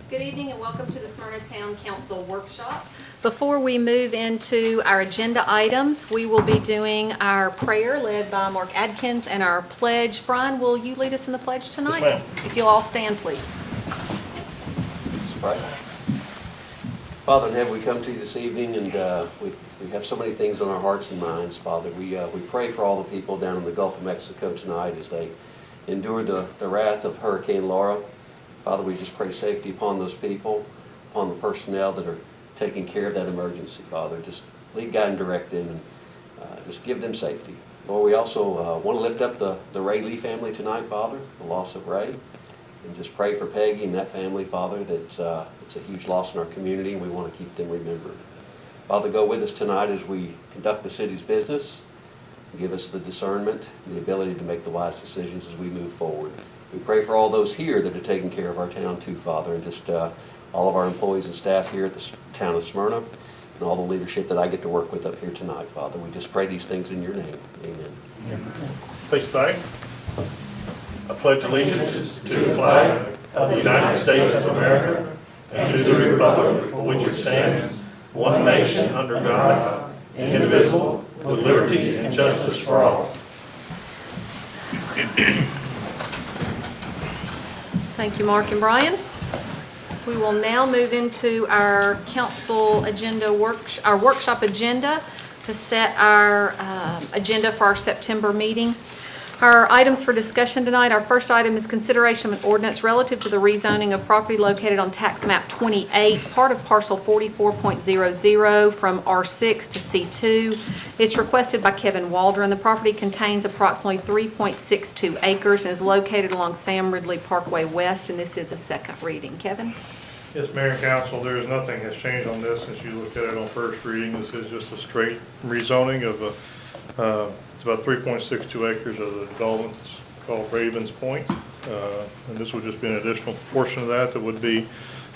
Good evening and welcome to the Smyrna Town Council Workshop. Before we move into our agenda items, we will be doing our prayer led by Mark Adkins and our pledge. Brian, will you lead us in the pledge tonight? Yes, ma'am. If you'll all stand, please. Right. Father in heaven, we come to you this evening, and we have so many things on our hearts and minds, Father. We pray for all the people down in the Gulf of Mexico tonight as they endure the wrath of Hurricane Laura. Father, we just pray safety upon those people, upon the personnel that are taking care of that emergency, Father. Just lead, guide, and direct them, and just give them safety. Lord, we also want to lift up the Ray Lee family tonight, Father, the loss of Ray. And just pray for Peggy and that family, Father, that it's a huge loss in our community, and we want to keep them remembered. Father, go with us tonight as we conduct the city's business. Give us the discernment and the ability to make the wise decisions as we move forward. We pray for all those here that are taking care of our town too, Father, and just all of our employees and staff here at the town of Smyrna, and all the leadership that I get to work with up here tonight, Father. We just pray these things in your name. Amen. Please stand. I pledge allegiance to the flag of the United States of America and to the republic for which it stands, one nation under God, indivisible, with liberty and justice for all. Thank you, Mark and Brian. We will now move into our council agenda, our workshop agenda to set our agenda for our September meeting. Our items for discussion tonight, our first item is consideration of an ordinance relative to the rezoning of property located on tax map 28, part of parcel 44.00 from R6 to C2. It's requested by Kevin Waldron. The property contains approximately 3.62 acres and is located along Sam Ridley Parkway West, and this is a second reading. Kevin? Yes, Mayor and Council, there is nothing has changed on this since you looked at it on first reading. This is just a straight rezoning of it's about 3.62 acres of the development. It's called Ravens Point, and this would just be an additional portion of that would be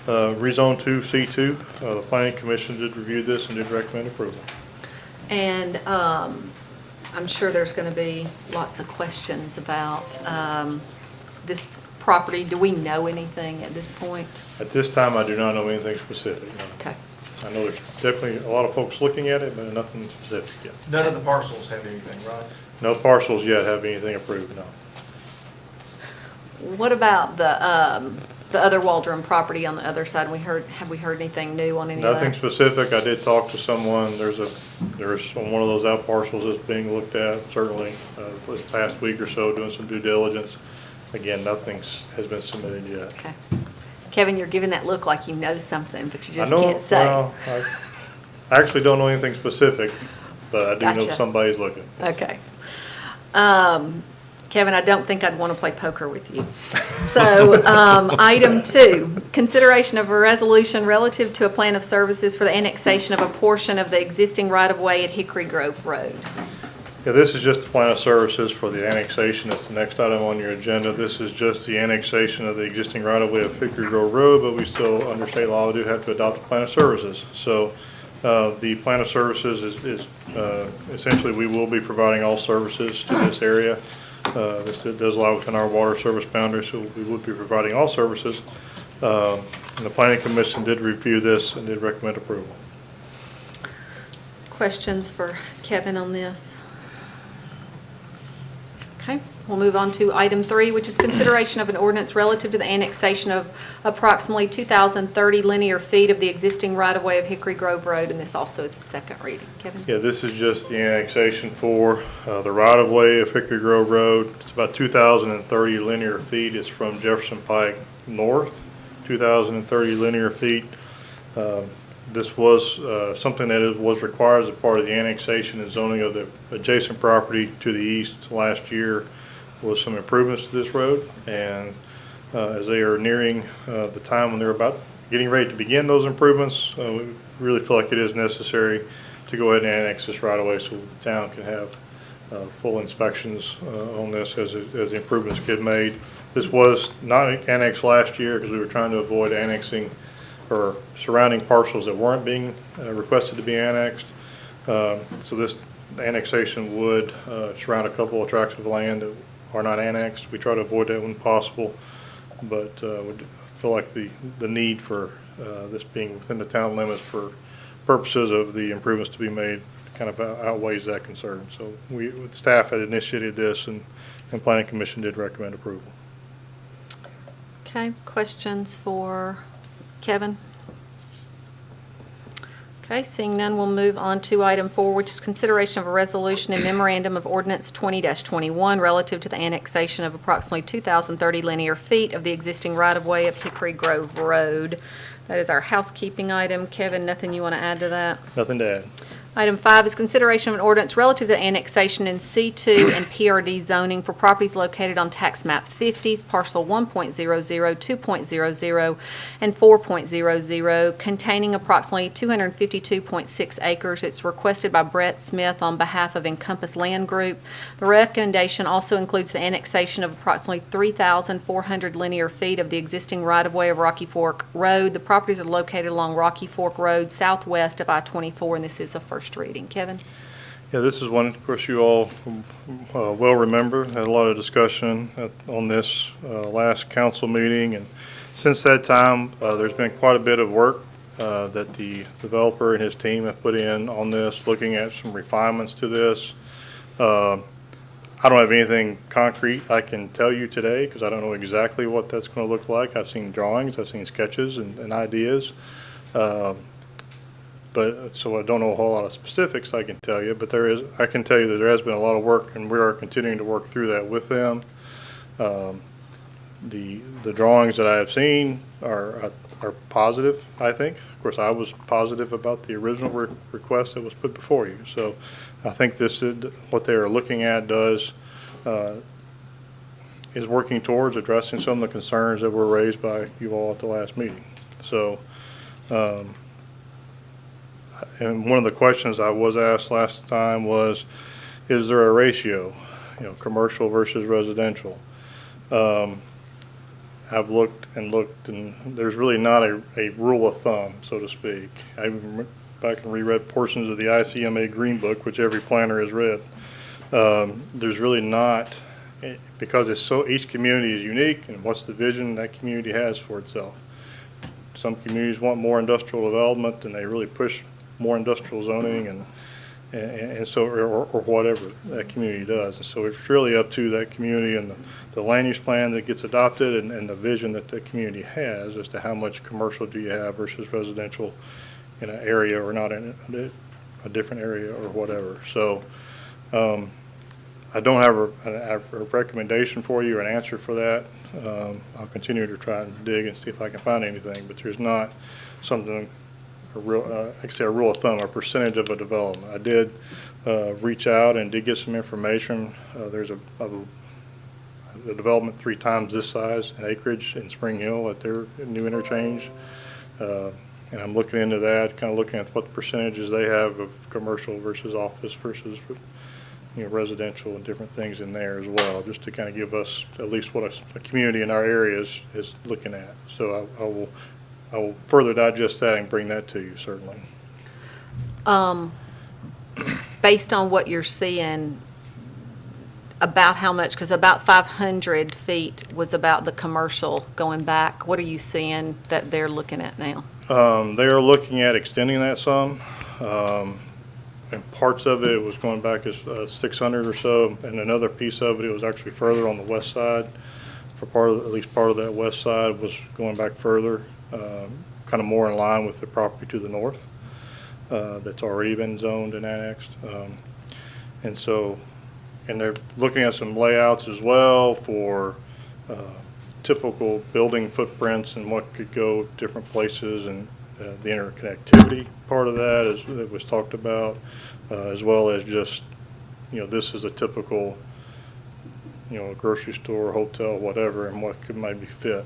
rezoned to C2. The Planning Commission did review this and did recommend approval. And I'm sure there's going to be lots of questions about this property. Do we know anything at this point? At this time, I do not know anything specific. No. Okay. I know there's definitely a lot of folks looking at it, but nothing specific yet. None of the parcels have anything, right? No parcels yet have anything approved, no. What about the other Waldron property on the other side? Have we heard anything new on any of that? Nothing specific. I did talk to someone. There's on one of those out parcels that's being looked at, certainly, this past week or so, doing some due diligence. Again, nothing has been submitted yet. Okay. Kevin, you're giving that look like you know something, but you just I know, can't say. well, I actually don't know anything specific, but I do know Gotcha. somebody's looking. Okay. Kevin, I don't think I'd want to play poker with you. So, item 2, consideration of a resolution relative to a plan of services for the annexation of a portion of the existing right-of-way at Hickory Grove Road. Yeah, this is just the plan of services for the annexation. That's the next item on your agenda. This is just the annexation of the existing right-of-way of Hickory Grove Road, but we still, under state law, do have to adopt a plan of services. So the plan of services is essentially we will be providing all services to this area. This does lie within our water service boundary, so we would be providing all services. And the Planning Commission did review this and did recommend approval. Questions for Kevin on this? Okay, we'll move on to item 3, which is consideration of an ordinance relative to the annexation of approximately 2,030 linear feet of the existing right-of-way of Hickory Grove Road, and this also is a second reading. Kevin? Yeah, this is just the annexation for the right-of-way of Hickory Grove Road. It's about 2,030 linear feet. It's from Jefferson Pike north, 2,030 linear feet. This was something that was required as a part of the annexation and zoning of the adjacent property to the east last year was some improvements to this road. And as they are nearing the time when they're about getting ready to begin those improvements, we really feel like it is necessary to go ahead and annex this right away so the town can have full inspections on this as the improvements get made. This was not annexed last year because we were trying to avoid annexing or surrounding parcels that weren't being requested to be annexed. So this annexation would surround a couple of tracts of land that are not annexed. We try to avoid that when possible, but feel like the need for this being within the town limits for purposes of the improvements to be made kind of outweighs that concern. So staff had initiated this, and Planning Commission did recommend approval. Okay, questions for Kevin? Okay, seeing none, we'll move on to item 4, which is consideration of a resolution and memorandum of ordinance 20-21 relative to the annexation of approximately 2,030 linear feet of the existing right-of-way of Hickory Grove Road. That is our housekeeping item. Kevin, nothing you want to add to that? Nothing to add. Item 5 is consideration of an ordinance relative to annexation in C2 and PRD zoning for properties located on tax map 50s, parcel 1.00, 2.00, and 4.00, containing approximately 252.6 acres. It's requested by Brett Smith on behalf of Encompass Land Group. The recommendation also includes the annexation of approximately 3,400 linear feet of the existing right-of-way of Rocky Fork Road. The properties are located along Rocky Fork Road, southwest of I-24, and this is a first reading. Kevin? Yeah, this is one, of course, you all well remember. Had a lot of discussion on this last council meeting, and since that time, there's been quite a bit of work that the developer and his team have put in on this, looking at some refinements to this. I don't have anything concrete I can tell you today because I don't know exactly what that's going to look like. I've seen drawings, I've seen sketches and ideas. But so I don't know a whole lot of specifics I can tell you, but I can tell you that there has been a lot of work, and we are continuing to work through that with them. The drawings that I have seen are positive, I think. Of course, I was positive about the original request that was put before you. So I think this is what they are looking at is working towards addressing some of the concerns that were raised by you all at the last meeting. So. And one of the questions I was asked last time was, is there a ratio, commercial versus residential? I've looked, and there's really not a rule of thumb, so to speak. I went back and reread portions of the ICMA Green Book, which every planner has read. There's really not, because each community is unique, and what's the vision that community has for itself. Some communities want more industrial development, and they really push more industrial zoning and so or whatever that community does. And so it's really up to that community and the land use plan that gets adopted and the vision that the community has as to how much commercial do you have versus residential in an area or not in a different area or whatever. So I don't have a recommendation for you or an answer for that. I'll continue to try and dig and see if I can find anything, but there's not something a rule of thumb, a percentage of a development. I did reach out and did get some information. There's a development 3 times this size in acreage in Spring Hill at their new interchange. And I'm looking into that, kind of looking at what the percentages they have of commercial versus office versus residential and different things in there as well, just to kind of give us at least what a community in our area is looking at. So I will further digest that and bring that to you, certainly. Based on what you're seeing, about how much, because about 500 feet was about the commercial going back. What are you seeing that they're looking at now? They are looking at extending that some. And parts of it was going back as 600 or so, and another piece of it was actually further on the west side. For at least part of that west side was going back further. Kind of more in line with the property to the north that's already been zoned and annexed. And they're looking at some layouts as well for typical building footprints and what could go different places, and the interconnectivity part of that was talked about, as well as just, this is a typical, a grocery store, hotel, whatever, and what could maybe fit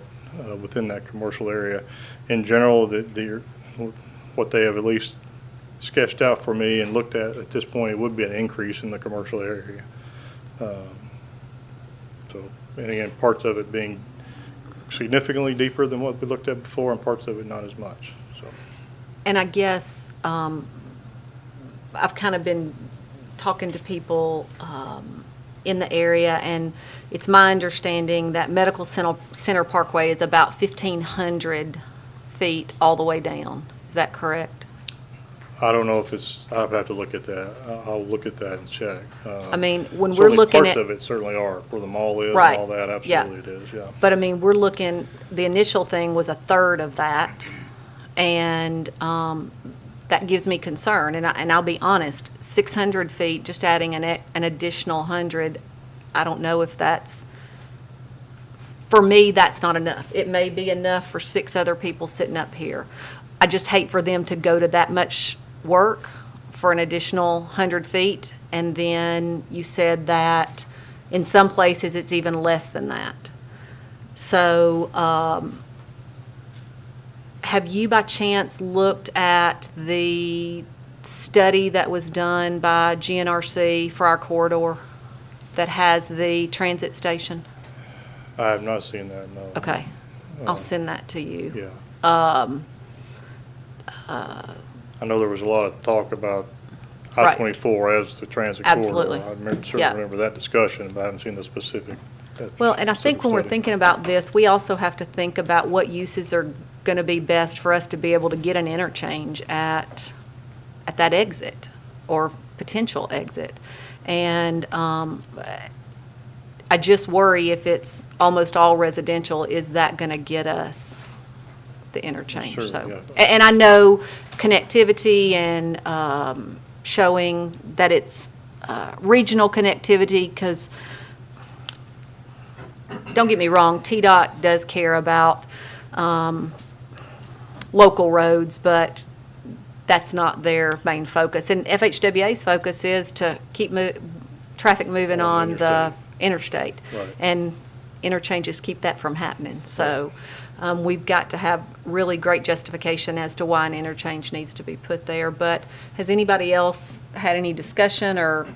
within that commercial area. In general, what they have at least sketched out for me and looked at this point, it would be an increase in the commercial area. And again, parts of it being significantly deeper than what we looked at before, and parts of it not as much. So. And I guess I've kind of been talking to people in the area, and it's my understanding that Medical Center Parkway is about 1,500 feet all the way down. Is that correct? I don't know if it's, I'll have to look at that. I'll look at that and check. I mean, when we're looking at. Parts of it certainly are, where the mall is and Right, all that, yeah. absolutely it is, yeah. But I mean, we're looking, the initial thing was a third of that, and that gives me concern. And I'll be honest, 600 feet, just adding an additional 100, I don't know if that's, for me, that's not enough. It may be enough for 6 other people sitting up here. I just hate for them to go to that much work for an additional 100 feet, and then you said that in some places it's even less than that. So, have you by chance looked at the study that was done by GNRC for our corridor that has the transit station? I have not seen that, no. Okay, I'll send that to you. Yeah. I know there was a lot of talk about Right. I-24 as the transit corridor. Absolutely. Certainly Yeah. remember that discussion, but I haven't seen the specific. Well, and I think when we're study. thinking about this, we also have to think about what uses are going to be best for us to be able to get an interchange at that exit or potential exit. And I just worry if it's almost all residential, is that going to get us the interchange? Sure, So, yeah. and I know connectivity and showing that it's regional connectivity, because don't get me wrong, TDOT does care about local roads, but that's not their main focus. And FHWA's focus is to keep traffic moving On on the interstate. Right. And interchanges keep that from happening. So we've got to have really great justification as to why an interchange needs to be put there. But has anybody else had any discussion or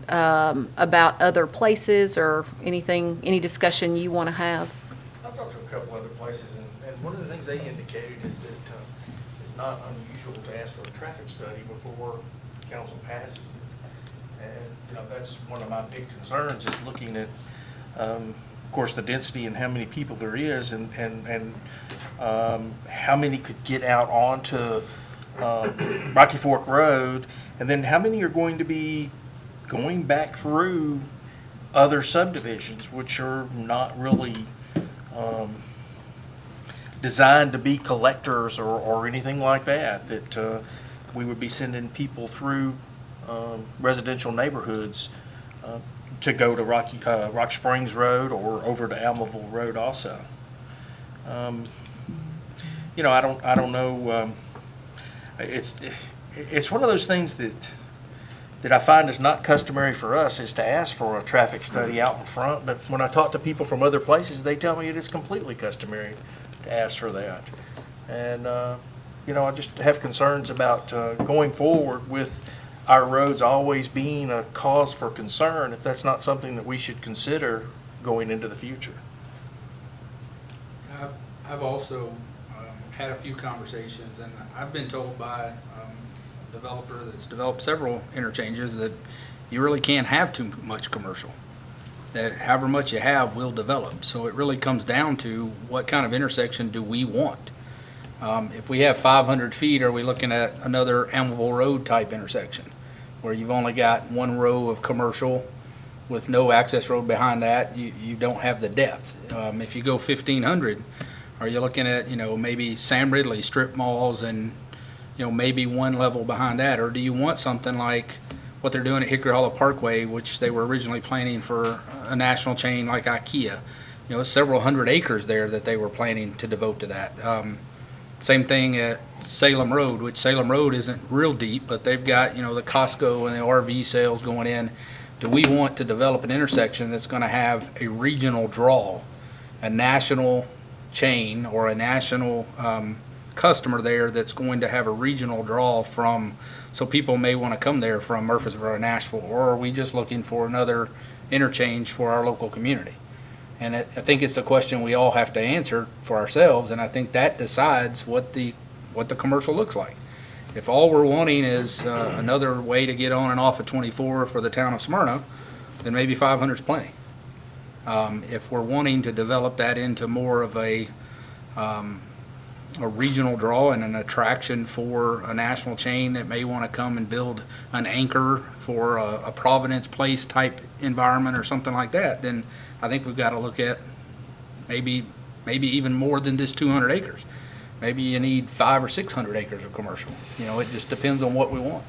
about other places or anything, any discussion you want to have? I've talked to a couple other places, and one of the things they indicated is that it's not unusual to ask for a traffic study before council passes it. And, that's one of my big concerns, is looking at, of course, the density and how many people there is, and how many could get out onto Rocky Fork Road, and then how many are going to be going back through other subdivisions, which are not really designed to be collectors or anything like that, that we would be sending people through residential neighborhoods to go to Rock Springs Road or over to Almaville Road also. I don't know, it's one of those things that I find is not customary for us, is to ask for a traffic study out in front, but when I talk to people from other places, they tell me it is completely customary to ask for that. And, I just have concerns about going forward with our roads always being a cause for concern, if that's not something that we should consider going into the future. I've also had a few conversations, and I've been told by a developer that's developed several interchanges that you really can't have too much commercial, that however much you have will develop. So it really comes down to what kind of intersection do we want? If we have 500 feet, are we looking at another Almaville Road type intersection where you've only got one row of commercial with no access road behind that? You don't have the depth. If you go 1,500, are you looking at, maybe Sam Ridley strip malls and, maybe one level behind that? Or do you want something like what they're doing at Hickory Hollow Parkway, which they were originally planning for a national chain like IKEA? Several hundred acres there that they were planning to devote to that. Same thing at Salem Road, which Salem Road isn't real deep, but they've got, the Costco and the RV sales going in. Do we want to develop an intersection that's going to have a regional draw, a national chain or a national customer there that's going to have a regional draw from, so people may want to come there from Murfreesboro or Nashville? Or are we just looking for another interchange for our local community? And I think it's a question we all have to answer for ourselves, and I think that decides what the commercial looks like. If all we're wanting is another way to get on and off of 24 for the town of Smyrna, then maybe 500 is plenty. If we're wanting to develop that into more of a regional draw and an attraction for a national chain that may want to come and build an anchor for a Providence Place type environment or something like that, then I think we've got to look at maybe even more than this 200 acres. Maybe you need 500 or 600 acres of commercial. It just depends on what we want.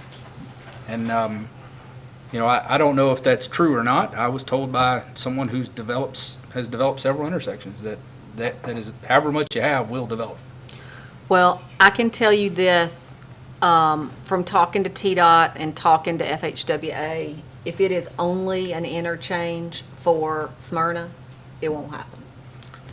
And, I don't know if that's true or not. I was told by someone has developed several intersections that is, however much you have, will develop. Well, I can tell you this, from talking to TDOT and talking to FHWA, if it is only an interchange for Smyrna, it won't happen.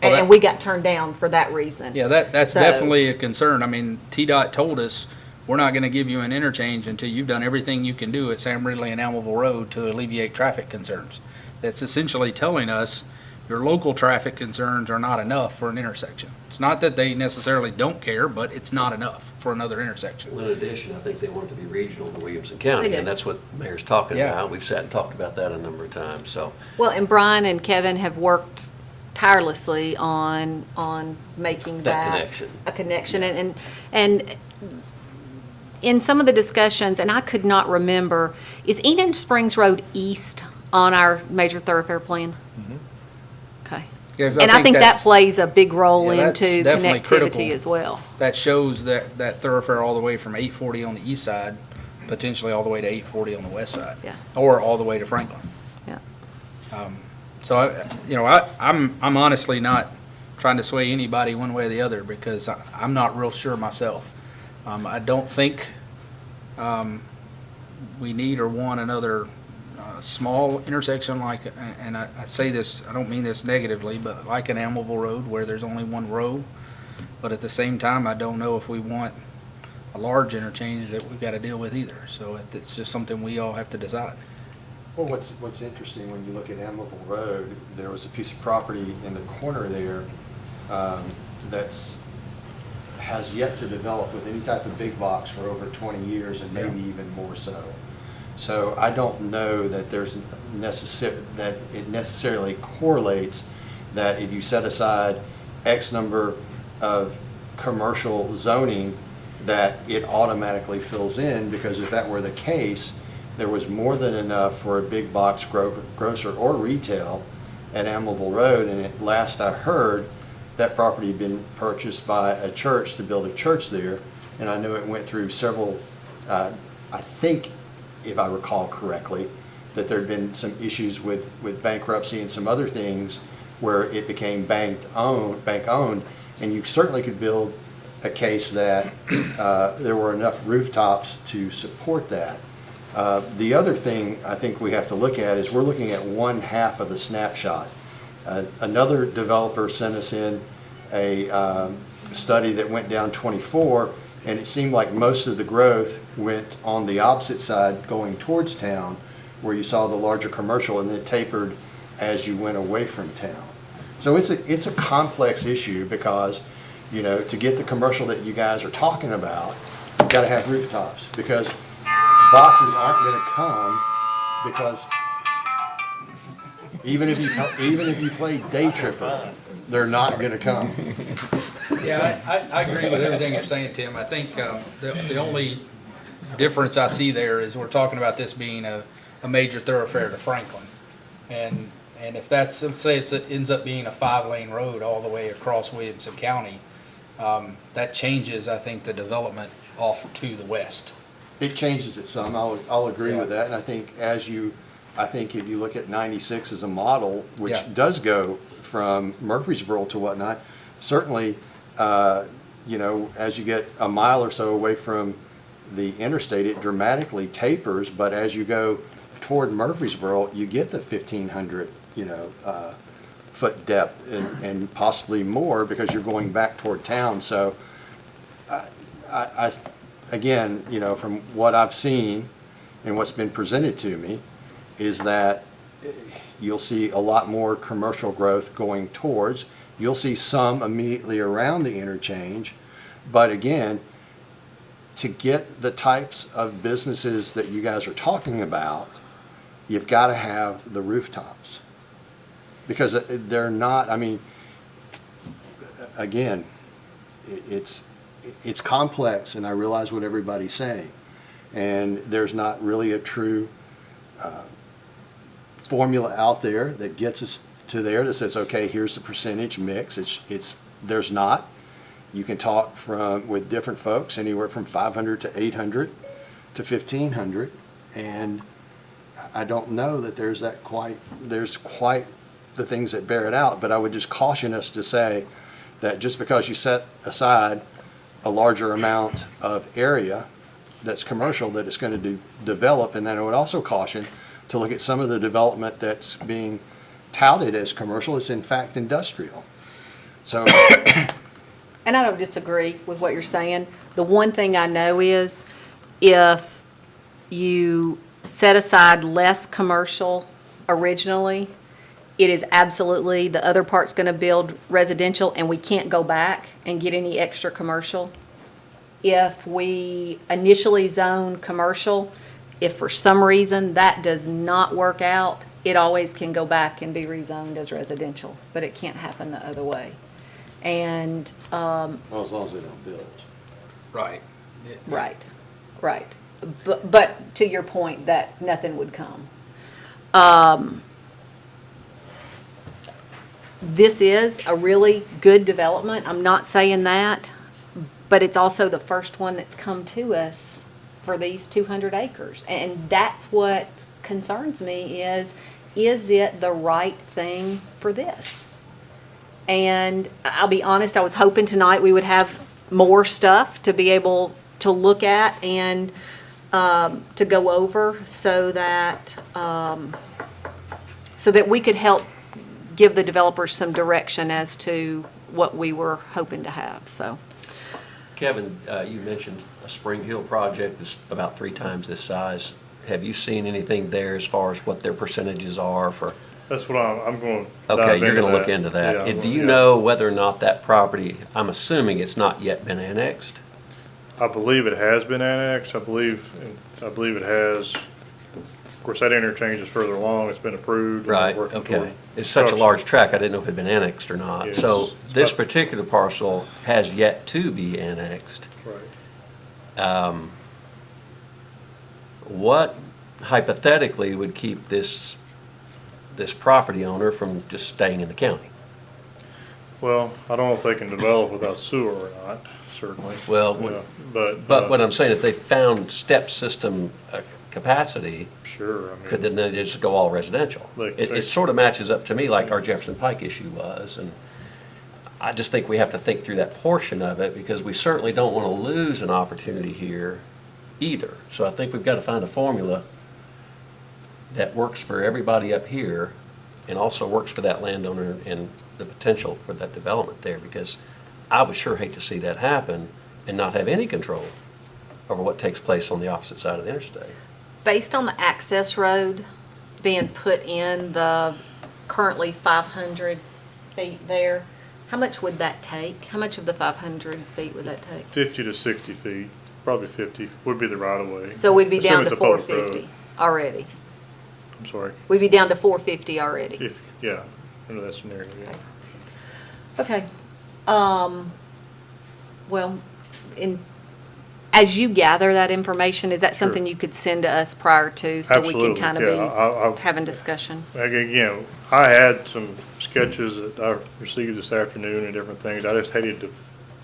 Well, And we got turned down for that reason. Yeah, that's So- definitely a concern. I mean, TDOT told us, we're not gonna give you an interchange until you've done everything you can do at Sam Ridley and Almoville Road to alleviate traffic concerns. That's essentially telling us your local traffic concerns are not enough for an intersection. It's not that they necessarily don't care, but it's not enough for another intersection. Well, in addition, I think they want it to be regional to Williamson They County, do. and that's what the mayor's talking Yeah. about. We've sat and talked about that a number of times, so. Well, and Brian and Kevin have worked tirelessly on making That that. connection. A connection, and in some of the discussions, and I could not remember, is Eden Springs Road east on our major thoroughfare plan? Okay. Because And I think that that's- plays a big role Yeah, that's into definitely connectivity critical. as well. That shows that thoroughfare all the way from 840 on the east side, potentially all the way to 840 on the west side. Yeah. Or all the way to Franklin. Yeah. So, I'm honestly not trying to sway anybody one way or the other because I'm not real sure myself. I don't think we need or want another small intersection like, and I say this, I don't mean this negatively, but like an Almoville Road where there's only one road. But at the same time, I don't know if we want a large interchange that we've got to deal with either. So it's just something we all have to decide. Well, what's interesting, when you look at Emeryville Road, there was a piece of property in the corner there that's has yet to develop with any type of big box for over 20 years and maybe even more so. So I don't know that there's that it necessarily correlates that if you set aside X number of commercial zoning, that it automatically fills in, because if that were the case, there was more than enough for a big box grocer or retail at Amable Road. And at last I heard, that property had been purchased by a church to build a church there. And I know it went through several, I think, if I recall correctly, that there had been some issues with bankruptcy and some other things where it became bank owned. And you certainly could build a case that there were enough rooftops to support that. The other thing I think we have to look at is we're looking at one half of the snapshot. Another developer sent us in a study that went down 24, and it seemed like most of the growth went on the opposite side going towards town, where you saw the larger commercial, and then it tapered as you went away from town. So it's a complex issue, because to get the commercial that you guys are talking about, you've got to have rooftops, because boxes aren't going to come, because even if you play day tripper, they're not going to come. Yeah, I agree with everything you're saying, Tim. I think the only difference I see there is we're talking about this being a major thoroughfare to Franklin. And if that's, let's say it ends up being a 5-lane road all the way across Williamson County, that changes, I think, the development off to the west. It changes it some, I'll agree with that, and I think if you look at 96 as a model, which Yeah. does go from Murfreesboro to whatnot, certainly, as you get a mile or so away from the interstate, it dramatically tapers, but as you go toward Murfreesboro, you get the 1,500, foot depth and possibly more, because you're going back toward town. So, again, from what I've seen and what's been presented to me, is that you'll see a lot more commercial growth going towards. You'll see some immediately around the interchange, but again, to get the types of businesses that you guys are talking about, you've got to have the rooftops. Because they're not, I mean, again, it's complex, and I realize what everybody's saying. And there's not really a true formula out there that gets us to there that says, okay, here's the percentage mix. There's not. You can talk with different folks, anywhere from 500 to 800 to 1,500, and I don't know that there's quite the things that bear it out, but I would just caution us to say that just because you set aside a larger amount of area that's commercial, that it's going to develop, and then I would also caution to look at some of the development that's being touted as commercial is in fact industrial. So, And I don't disagree with what you're saying. The one thing I know is if you set aside less commercial originally, it is absolutely, the other part's going to build residential, and we can't go back and get any extra commercial. If we initially zone commercial, if for some reason that does not work out, it always can go back and be rezoned as residential, but it can't happen the other way. And, well, as long as they don't build. Right. right. But to your point, that nothing would come. This is a really good development. I'm not saying that, but it's also the first one that's come to us for these 200 acres. And that's what concerns me is it the right thing for this? And I'll be honest, I was hoping tonight we would have more stuff to be able to look at and to go over so that we could help give the developers some direction as to what we were hoping to have, so. Kevin, you mentioned a Spring Hill project is about 3 times this size. Have you seen anything there as far as what their percentages are for? That's what I'm going to Okay, dive you're into going to look that. into that. Yeah, And do you yeah. know whether or not that property, I'm assuming it's not yet been annexed? I believe it has been annexed. I believe it has. Of course, that interchange is further along. It's been approved. We're Right, working okay. toward It's such a construction. large tract, I didn't know if it had been annexed or not. Yes. So this But- particular parcel has yet to be annexed. Right. What hypothetically would keep this property owner from just staying in the county? Well, I don't know if they can develop without sewer or not, certainly. Well, Yeah, what- but. what I'm saying, if they found step system capacity, Sure, I mean. could then they just go all residential? It sort of matches up to me like our Jefferson Pike issue was, and I just think we have to think through that portion of it, because we certainly don't want to lose an opportunity here either. So I think we've got to find a formula that works for everybody up here and also works for that landowner and the potential for that development there, because I would sure hate to see that happen and not have any control over what takes place on the opposite side of the interstate. Based on the access road being put in the currently 500 feet there, how much would that take? How much of the 500 feet would that take? 50 to 60 feet, probably 50 would be the right of way. So we'd be down Assuming to it's a public 450 road. already. I'm sorry, We'd be down to 450 already. yeah, under that scenario, yeah. Okay. Well, as you gather that information, is that Sure. something you could send to us prior to? So we can Absolutely, kind yeah, of I- be having discussion? Again, I had some sketches that I received this afternoon and different things. I just hated to,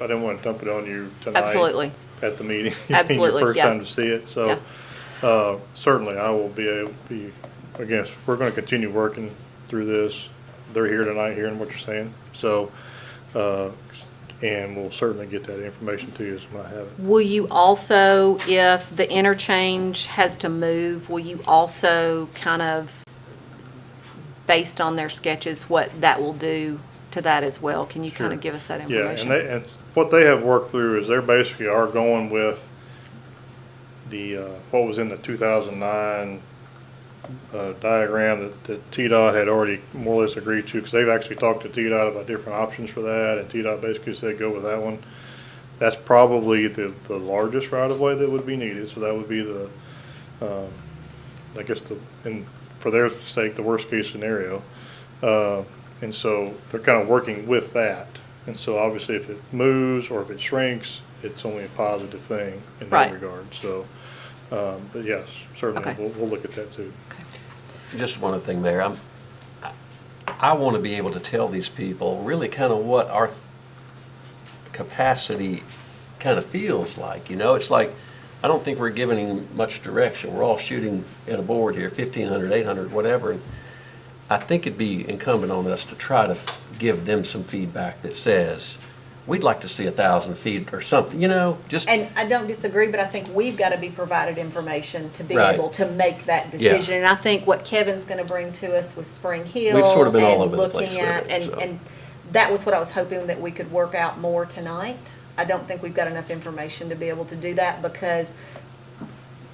I didn't want to dump it on you tonight. Absolutely. At the meeting. Absolutely, Your first yeah. time to see it, so, certainly I will again, we're gonna continue working through this. They're here tonight hearing what you're saying, so, and we'll certainly get that information to you when I have it. Will you also, if the interchange has to move, will you also kind of, based on their sketches, what that will do to that as well? Can you kind Sure. of give us that Yeah, information? and what they have worked through is they're basically are going with the, what was in the 2009 diagram that TDOT had already more or less agreed to, because they've actually talked to TDOT about different options for that, and TDOT basically said, go with that one. That's probably the largest right-of-way that would be needed, so that would be the, I guess and for their sake, the worst-case scenario. And so they're kind of working with that. And so obviously if it moves or if it shrinks, it's only a positive thing in Right. that regard. So, but yes, certainly, Okay. we'll look at that too. Just one other thing, Mayor. I want to be able to tell these people really kind of what our capacity kind of feels like. You know, it's like, I don't think we're giving them much direction. We're all shooting at a board here, 1,500, 800, whatever. And I think it'd be incumbent on us to try to give them some feedback that says, we'd like to see 1,000 feet or something, you know, just. And I don't disagree, but I think we've got to be provided information to be Right. able to make that decision. And I think what Kevin's going to bring to us with Spring Hill. We've sort of been all and over the place looking at- with it, so. And that was what I was hoping that we could work out more tonight. I don't think we've got enough information to be able to do that, because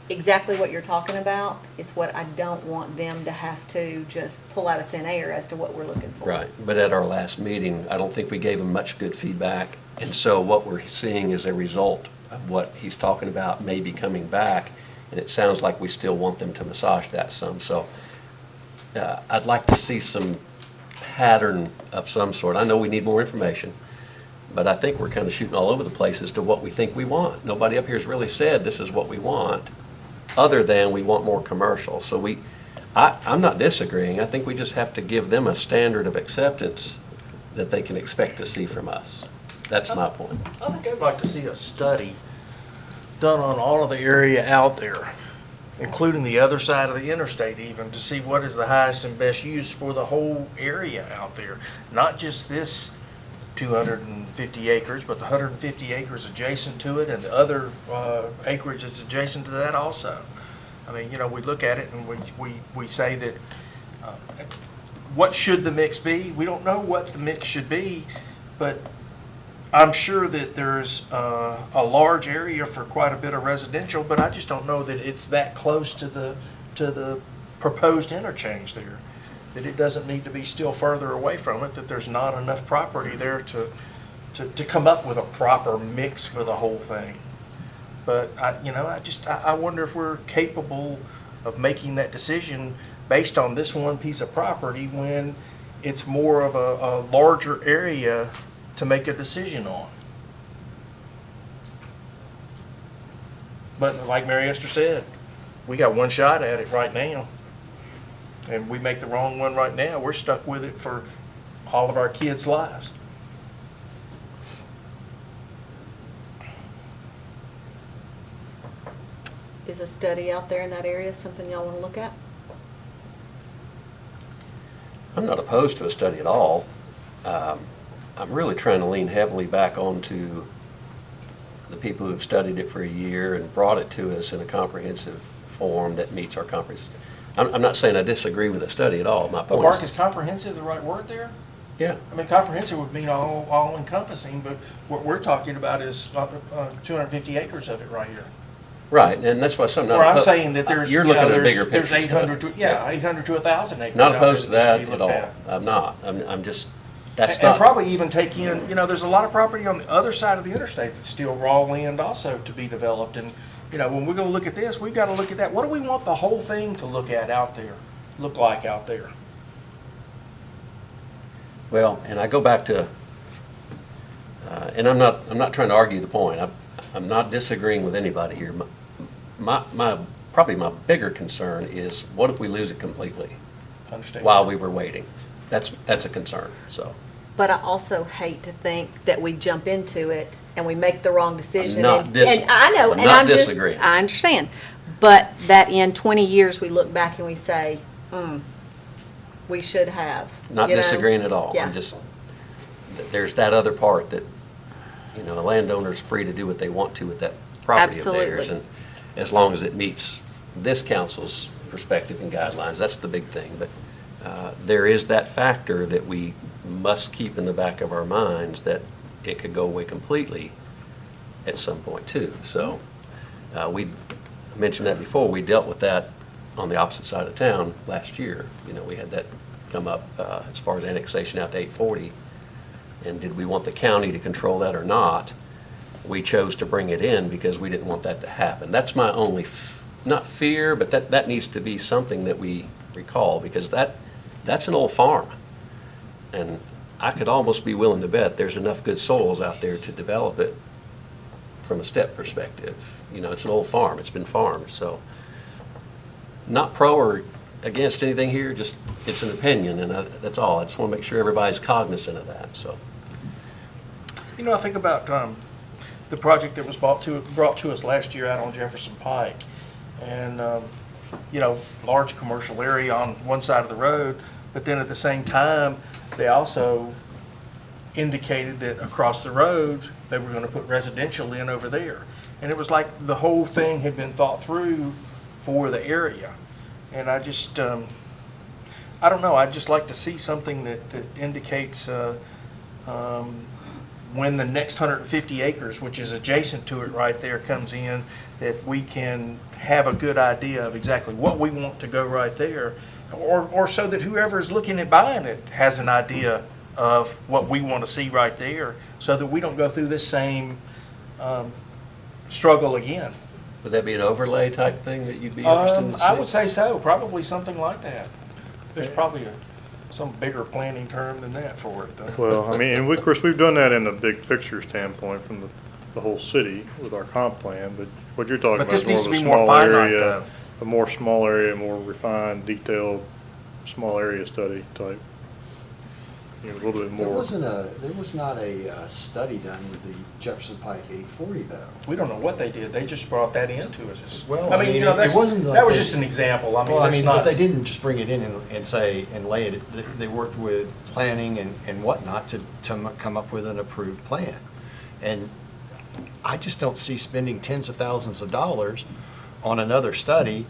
exactly what you're talking about is what I don't want them to have to just pull out of thin air as to what we're looking for. Right, but at our last meeting, I don't think we gave him much good feedback. And so what we're seeing is a result of what he's talking about maybe coming back, and it sounds like we still want them to massage that some. So I'd like to see some pattern of some sort. I know we need more information, but I think we're kind of shooting all over the place as to what we think we want. Nobody up here has really said this is what we want, other than we want more commercial. So I'm not disagreeing. I think we just have to give them a standard of acceptance that they can expect to see from us. That's my point. I think I'd like to see a study done on all of the area out there, including the other side of the interstate even, to see what is the highest and best use for the whole area out there. Not just this 250 acres, but the 150 acres adjacent to it and the other acreage that's adjacent to that also. I mean, you know, we look at it and we say that, what should the mix be? We don't know what the mix should be, but I'm sure that there's a large area for quite a bit of residential, but I just don't know that it's that close to the proposed interchange there, that it doesn't need to be still further away from it, that there's not enough property there to come up with a proper mix for the whole thing. But I wonder if we're capable of making that decision based on this one piece of property when it's more of a larger area to make a decision on. But like Mary Esther said, we got one shot at it right now. And we make the wrong one right now, we're stuck with it for all of our kids' lives. Is a study out there in that area something y'all want to look at? I'm not opposed to a study at all. I'm really trying to lean heavily back onto the people who've studied it for a year and brought it to us in a comprehensive form that meets our comprehensive. I'm not saying I disagree with the study at all. My But point Mark, is, is comprehensive the right word there? yeah, I mean, comprehensive would mean all encompassing, but what we're talking about is 250 acres of it right here. right, and that's why some. Where I'm saying that there's, You're you know, looking at a there's bigger picture 800 stuff. to, yeah, 800 to 1,000 acres. Not out there opposed to that that needs to at be all. looked at. I'm not. I'm just, that's And not. probably even take in, you know, there's a lot of property on the other side of the interstate that's still raw land also to be developed. And, you know, when we're gonna look at this, we've gotta look at that. What do we want the whole thing to look like out there? Well, and I go back to, and I'm not trying to argue the point. I'm not disagreeing with anybody here. Probably my bigger concern is, what if we lose it completely Understand? while we were waiting? That's a concern, so. But I also hate to think that we jump into it and we make the wrong decision. not And I know, I'm and not I'm just, disagreeing. I understand. But that in 20 years, we look back and we say, we should have. Not you know? disagreeing at all. Yeah. I'm just, there's that other part that, you know, a landowner's free to do what they want to with that property of theirs. Absolutely. And as long as it meets this council's perspective and guidelines, that's the big thing. But there is that factor that we must keep in the back of our minds, that it could go away completely at some point too. So we mentioned that before. We dealt with that on the opposite side of town last year. You know, we had that come up as far as annexation out to 840. And did we want the county to control that or not? We chose to bring it in because we didn't want that to happen. That's my only, not fear, but that needs to be something that we recall, because that's an old farm. And I could almost be willing to bet there's enough good soils out there to develop it from a step perspective. You know, it's an old farm, it's been farmed, so not pro or against anything here, just it's an opinion, and that's all. I just want to make sure everybody's cognizant of that, so. You know, I think about the project that was brought to us last year out on Jefferson Pike. And, you know, large commercial area on one side of the road, but then at the same time, they also indicated that across the road, they were gonna put residential in over there. And it was like the whole thing had been thought through for the area. And I just, I don't know, I'd just like to see something that indicates when the next 150 acres, which is adjacent to it right there, comes in, that we can have a good idea of exactly what we want to go right there, or so that whoever's looking at buying it has an idea of what we want to see right there, so that we don't go through this same struggle again. Would that be an overlay type thing that you'd be interested in to see? I would say so, probably something like that. There's probably some bigger planning term than that for it, though. Well, I mean, and of course, we've done that in a big picture standpoint from the whole city with our comp plan, but what you're talking But about this is more needs of to a be more small finite, area, though. a more small area, more refined, detailed, small area study type. You know, a little bit There more. there was not a study done with the Jefferson Pike 840 though. We don't know what they did, they just brought that into us. Well, I mean, you know, it that's, wasn't like that was they- just an example, I mean, Well, I it's mean, but not. they didn't just bring it in and say, and lay it, they worked with planning and whatnot to come up with an approved plan. And I just don't see spending tens of thousands of dollars on another study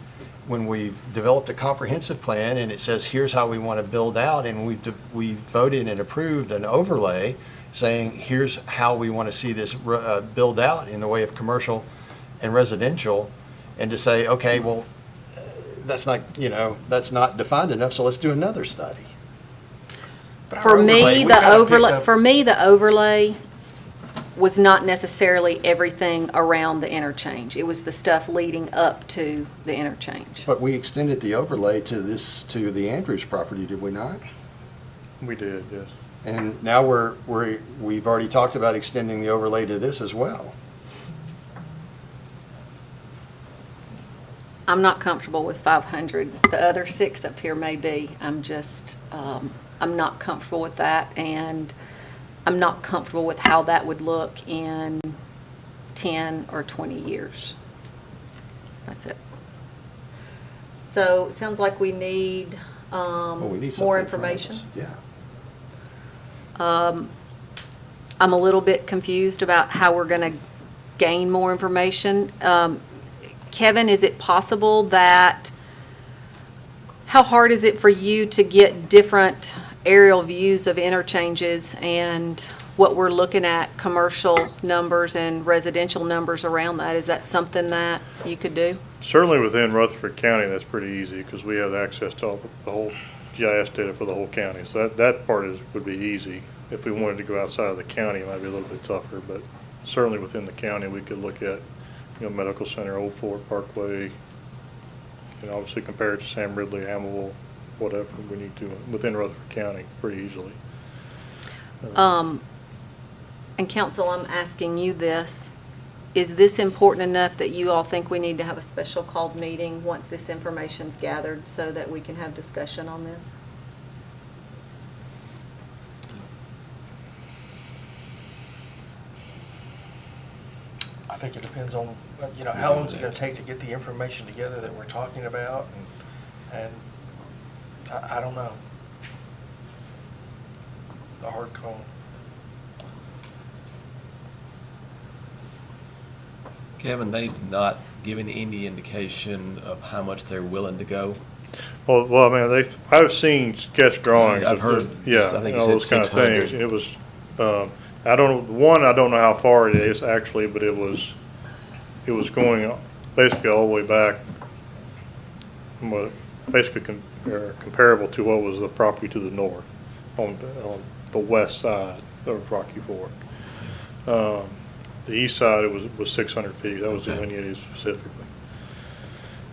when we've developed a comprehensive plan and it says, here's how we want to build out, and we've voted and approved an overlay saying, here's how we want to see this build out in the way of commercial and residential, and to say, okay, well, that's not, you know, that's not defined enough, so let's do another study. But our For overlay, me, we the kinda overlay, picked up- for me, the overlay was not necessarily everything around the interchange. It was the stuff leading up to the interchange. But we extended the overlay to to the Andrews property, did we not? We did, yes. And now we've already talked about extending the overlay to this as well. I'm not comfortable with 500. The other 6 up here may be. I'm just, I'm not comfortable with that, and I'm not comfortable with how that would look in 10 or 20 years. That's it. So, it sounds like we need, Well, we need more something from information. us. Yeah. I'm a little bit confused about how we're going to gain more information. Kevin, is it possible that, how hard is it for you to get different aerial views of interchanges and what we're looking at, commercial numbers and residential numbers around that? Is that something that you could do? Certainly within Rutherford County, that's pretty easy because we have access to all the whole GIS data for the whole county. So that part would be easy. If we wanted to go outside of the county, it might be a little bit tougher, but certainly within the county, we could look at, you know, Medical Center, Old Fort Parkway, and obviously compare it to Sam Ridley, Hamilville, whatever we need to, within Rutherford County, pretty easily. And council, I'm asking you this. Is this important enough that you all think we need to have a special called meeting once this information's gathered so that we can have discussion on this? I think it depends on, you know, how long is it gonna take to get the information together that we're talking about, and I don't know. A hard call. Kevin, they've not given any indication of how much they're willing to go. Well, I mean, I've seen sketch drawings. I've heard, Yeah, I think and you all said those kind of 600. things. It was, I don't know how far it is actually, but it was going basically all the way back, basically comparable to what was the property to the north, on the west side of Rocky Ford. The east side, it was 600 feet. That was Okay. delineated specifically.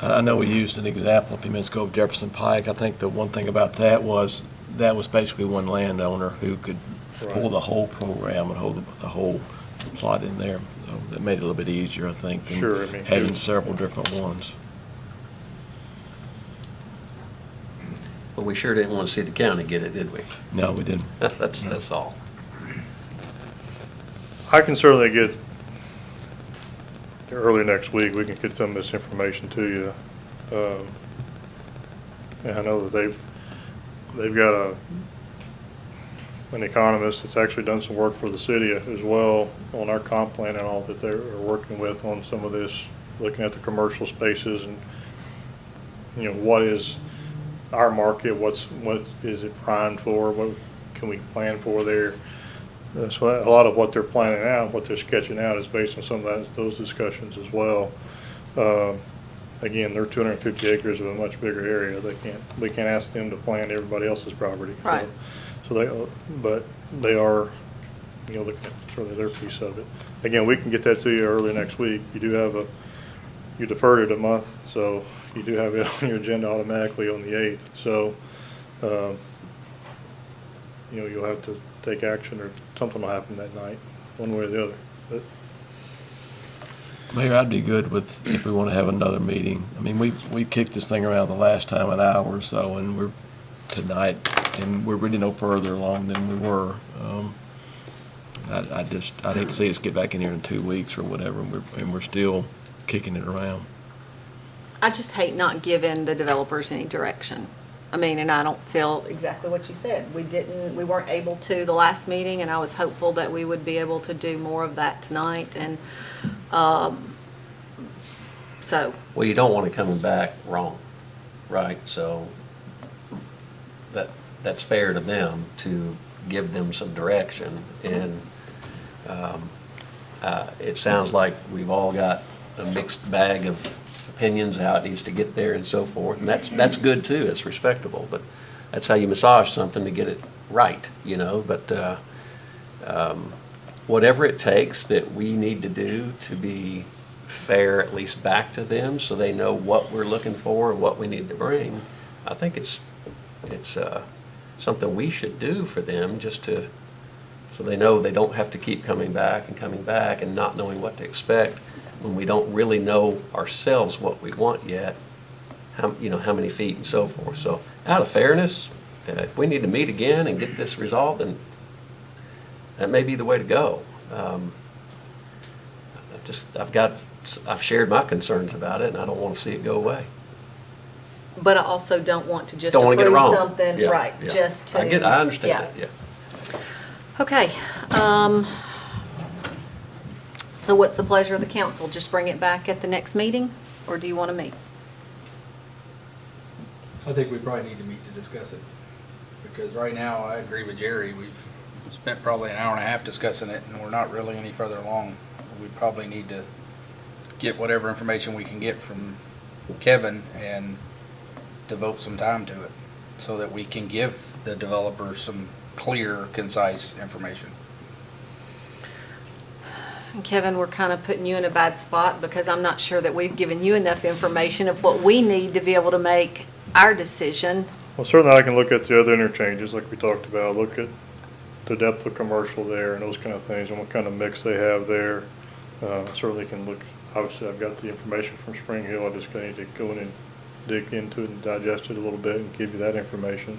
I know we used an example a few minutes ago of Jefferson Pike. I think the one thing about that was basically one landowner who could pull the whole program and hold the whole plot in there. So that made it a little bit easier, I think, than Sure, I mean, having several different ones. But we sure didn't want to see the county get it, did we? No, we didn't. That's all. I can certainly get, early next week, we can get some of this information to you. And I know that they've got an economist that's actually done some work for the city as well on our comp plan and all that they're working with on some of this, looking at the commercial spaces and, you know, what is our market, what is it primed for, what can we plan for there. So a lot of what they're planning out, what they're sketching out is based on some of those discussions as well. Again, they're 250 acres of a much bigger area. We can't ask them to plan everybody else's property. Right. But they are, you know, looking at sort of their piece of it. Again, we can get that to you early next week. You do have you deferred it a month, so you do have it on your agenda automatically on the 8th. So, you know, you'll have to take action or something will happen that night, one way or the other. But Mayor, I'd be good with, if we want to have another meeting. I mean, we kicked this thing around the last time an hour or so, and we're really no further along than we were. I'd hate to see us get back in here in 2 weeks or whatever, and we're still kicking it around. I just hate not giving the developers any direction. I mean, and I don't feel exactly what you said. We weren't able to the last meeting, and I was hopeful that we would be able to do more of that tonight, and, so. Well, you don't want it coming back wrong, right? So that's fair to them to give them some direction. And it sounds like we've all got a mixed bag of opinions, how it needs to get there and so forth. And that's good too, it's respectable, but that's how you massage something to get it right, you know? But whatever it takes that we need to do to be fair, at least back to them, so they know what we're looking for and what we need to bring, I think it's something we should do for them, just so they know they don't have to keep coming back and not knowing what to expect when we don't really know ourselves what we want yet, how many feet and so forth. So out of fairness, if we need to meet again and get this resolved, then that may be the way to go. I've shared my concerns about it, and I don't want to see it go away. But I also don't want to just Don't want to get it approve wrong. something, Yeah, right, yeah. just to. I understand that, yeah. Okay, so what's the pleasure of the council? Just bring it back at the next meeting, or do you want to meet? I think we probably need to meet to discuss it, because right now, I agree with Jerry, we've spent probably an hour and a half discussing it, and we're not really any further along. We probably need to get whatever information we can get from Kevin and devote some time to it, so that we can give the developer some clear, concise information. And Kevin, we're kind of putting you in a bad spot, because I'm not sure that we've given you enough information of what we need to be able to make our decision. Well, certainly I can look at the other interchanges like we talked about, look at the depth of commercial there and those kind of things and what kind of mix they have there. Certainly can look, obviously I've got the information from Spring Hill, I just need to go in and dig into it and digest it a little bit and give you that information.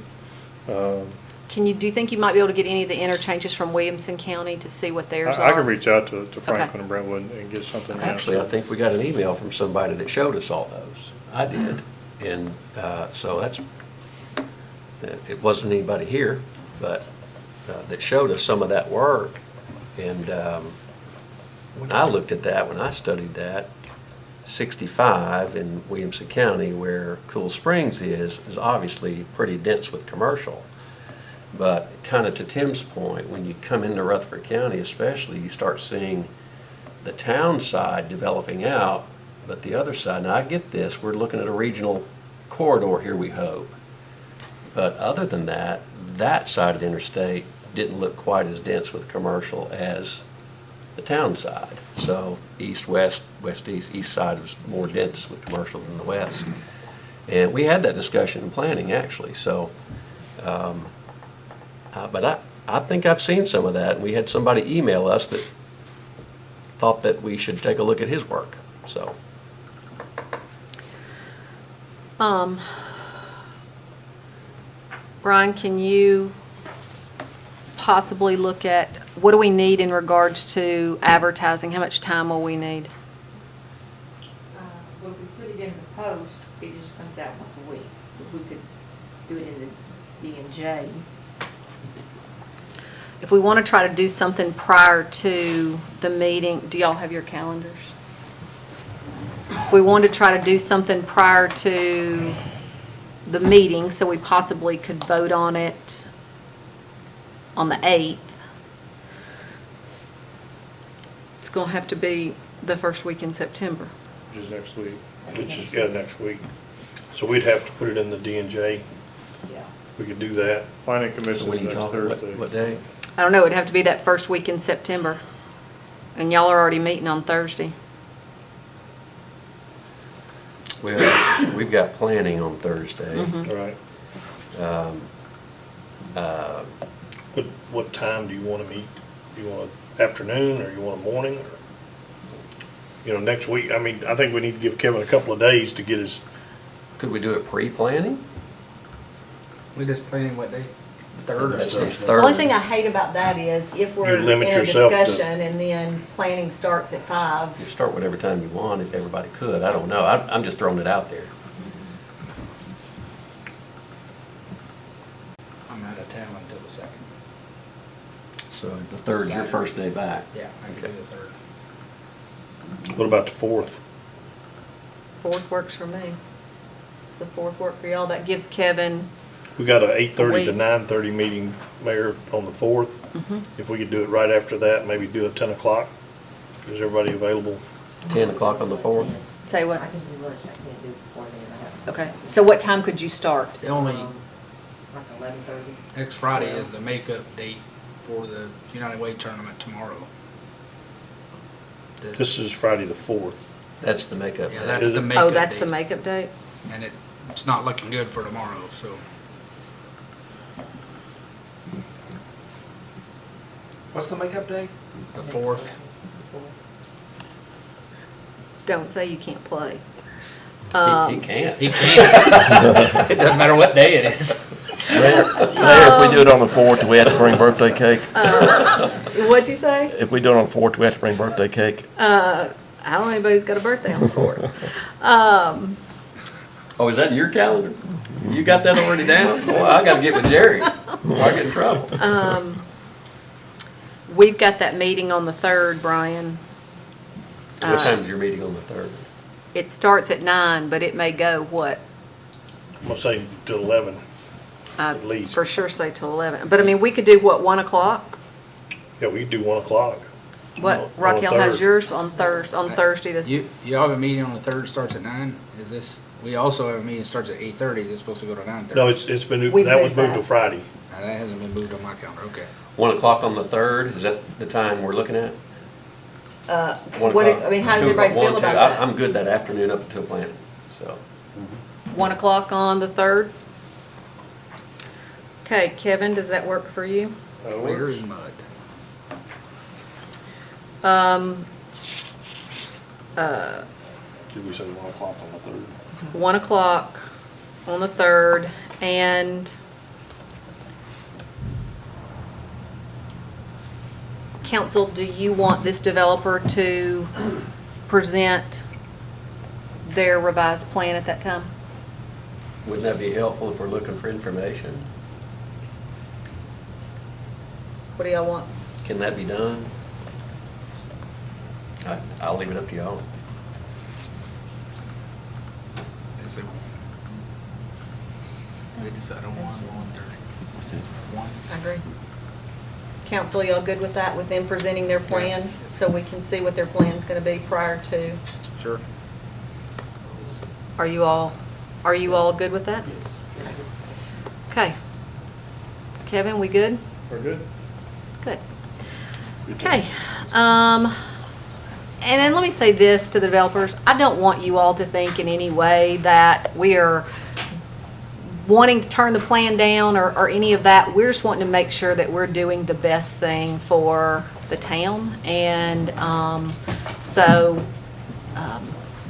Do you think you might be able to get any of the interchanges from Williamson County to see what theirs are? I can reach out to Franklin and Brentwood and get something. Actually, I think we got an email from somebody that showed us all those. I did. And so it wasn't anybody here, but that showed us some of that work. And when I looked at that, when I studied that, 65 in Williamson County, where Cool Springs is obviously pretty dense with commercial. But kind of to Tim's point, when you come into Rutherford County especially, you start seeing the town side developing out, but the other side, now I get this, we're looking at a regional corridor here, we hope. But other than that, that side of the interstate didn't look quite as dense with commercial as the town side. So east, west, west, east side was more dense with commercial than the west. And we had that discussion in planning, actually, so, but I think I've seen some of that. We had somebody email us that thought that we should take a look at his work, so. Brian, can you possibly look at, what do we need in regards to advertising? How much time will we need? Well, if we put it in the Post, it just comes out once a week. If we could do it in the D&J. If we want to try to do something prior to the meeting, do y'all have your calendars? If we want to try to do something prior to the meeting, so we possibly could vote on it on the 8th, it's going to have to be the first week in September. Which is next week, next week. So we'd have to put it in the D&J. Yeah. We could do that. Planning So Commission when is you next talk, Thursday. what day? I don't know, it'd have to be that first week in September. And y'all are already meeting on Thursday. Well, we've got planning on Thursday. All right. What time do you want to meet? Do you want an afternoon, or you want a morning, or, you know, next week? I mean, I think we need to give Kevin a couple of days to get his, Could we do it pre-planning? We just planning what day? Third or That's the something? The third. only thing I hate about that is if we're You in limit a yourself to- discussion and then planning starts at 5. You start whatever time you want, if everybody could, I don't know, I'm just throwing it out there. I'm out of town until the 2nd. So the third's your first day back. Yeah, I can do Okay. the 3rd. what about the 4th? 4th works for me. Does the 4th work for y'all? That gives Kevin, We got a 8:30 to Wait. 9:30 meeting, Mayor, on the 4th. If we could do it right after that, maybe do it 10 o'clock. Is everybody available? 10 o'clock on the 4th? say what? I can do lunch, I can't do it before then. I have Okay, so what time could you start? The only, like 11:30. next Friday is the makeup date for the United Way tournament tomorrow. The- This is Friday the 4th. That's the makeup. Yeah, day. that's Is the it? makeup Oh, date. that's the makeup date? And it's not looking good for tomorrow, so. What's the makeup day? The 4th. Don't say you can't play. He can't. He can't. It doesn't matter what day it is. Mayor, if we do it on the 4th, do we have to bring birthday cake? What'd you say? If we do it on the 4th, do we have to bring birthday cake? I don't know anybody who's got a birthday on the 4th. Oh, is that in your calendar? You got that already down? Boy, I gotta get with Jerry, or I get in trouble. We've got that meeting on the 3rd, Brian. What time's your meeting on the 3rd? It starts at 9, but it may go, what? I'm gonna say till 11. I'd At least. For sure say till 11. But I mean, we could do, what, 1 o'clock? Yeah, we could do 1 o'clock. What, On the Raquel has 3rd. yours on Thursday the You have a meeting on the 3rd, starts at 9? Is this, we also have a meeting that starts at 8:30. Is it supposed to go to 9:30? No, it's been, We've that was moved moved to that. Friday. That hasn't been moved on my calendar, okay. 1 o'clock on the 3rd, is that the time we're looking at? 1 what, o'clock, I mean, how does 2 everybody o'clock, feel 1, 2. about that? I'm good that afternoon up until planning, so. 1 o'clock on the 3rd? Okay, Kevin, does that work for you? Clear as mud. Did we say 1 o'clock on the 3rd? 1 o'clock on the 3rd, and council, do you want this developer to present their revised plan at that time? Wouldn't that be helpful if we're looking for information? What do y'all want? Can that be done? I'll leave it up to y'all. Is it? They decide on 1:30. 1? I agree. Council, y'all good with that, with them presenting their plan, so we can see what their plan's gonna be prior to? Sure. Are you all good with that? Okay. Kevin, we good? We're good. Good. Okay. And then let me say this to the developers. I don't want you all to think in any way that we are wanting to turn the plan down or any of that. We're just wanting to make sure that we're doing the best thing for the town. And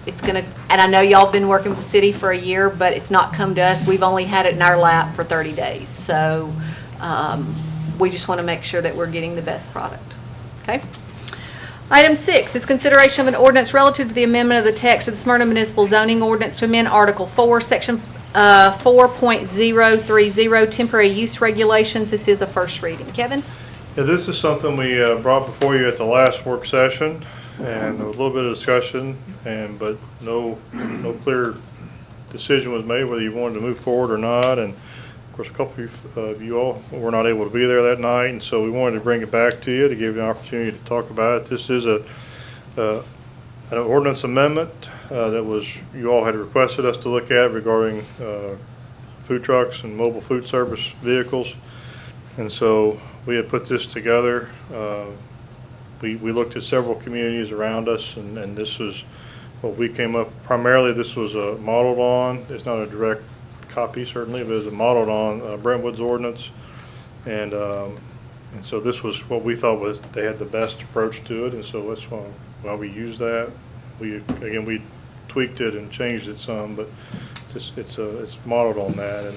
it's gonna, and I know y'all been working with the city for a year, but it's not come to us. We've only had it in our lap for 30 days. So we just want to make sure that we're getting the best product. Okay? Item 6 is consideration of an ordinance relative to the amendment of the text of the Smyrna Municipal Zoning Ordinance to amend Article 4, Section 4.030, Temporary Use Regulations. This is a first reading. Kevin? Yeah, this is something we brought before you at the last work session, and a little bit of discussion, but no clear decision was made whether you wanted to move forward or not. And of course, a couple of you all were not able to be there that night, and so we wanted to bring it back to you to give you an opportunity to talk about it. This is an ordinance amendment that you all had requested us to look at regarding food trucks and mobile food service vehicles. And so we had put this together. We looked at several communities around us, and this was what we came up, primarily this was modeled on. It's not a direct copy certainly, but it's modeled on Brentwood's ordinance. And so this was what we thought was they had the best approach to it, and so that's why we used that. We tweaked it and changed it some, but it's modeled on that.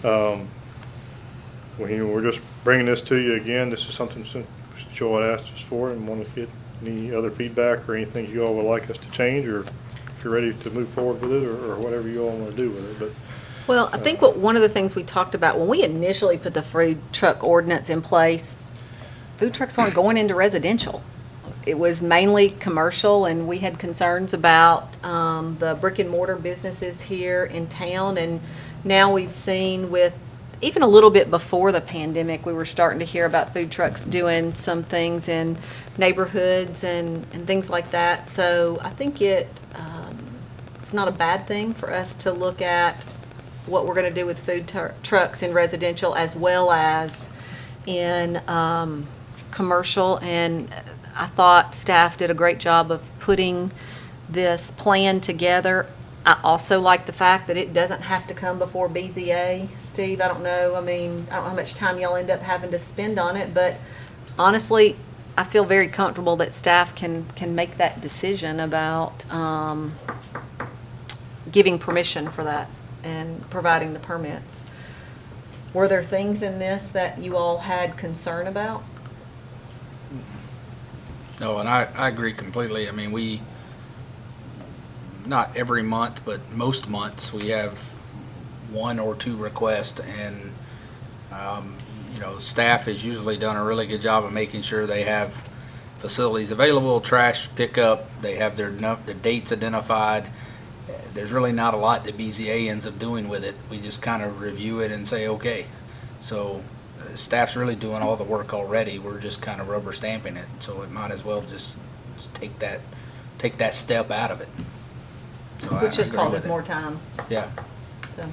And we're just bringing this to you again. This is something Joe had asked us for, and want to get any other feedback or anything you all would like us to change, or if you're ready to move forward with it, or whatever you all want to do with it. But Well, I think one of the things we talked about when we initially put the food truck ordinance in place, food trucks weren't going into residential. It was mainly commercial, and we had concerns about the brick and mortar businesses here in town. And now we've seen, with even a little bit before the pandemic, we were starting to hear about food trucks doing some things in neighborhoods and things like that. So I think it's not a bad thing for us to look at what we're going to do with food trucks in residential as well as in commercial. And I thought staff did a great job of putting this plan together. I also like the fact that it doesn't have to come before BZA. Steve, I don't know. I mean, I don't know how much time y'all end up having to spend on it, but honestly, I feel very comfortable that staff can make that decision about giving permission for that and providing the permits. Were there things in this that you all had concern about? No, and I agree completely. I mean, not every month, but most months, we have 1 or 2 requests, and, staff has usually done a really good job of making sure they have facilities available, trash pickup, they have the dates identified. There's really not a lot that BZA ends up doing with it. We just kind of review it and say, okay. So staff's really doing all the work already. We're just kind of rubber stamping it. So it might as well just take that step out of it. So Which just agree with causes it. more time. Yeah. So.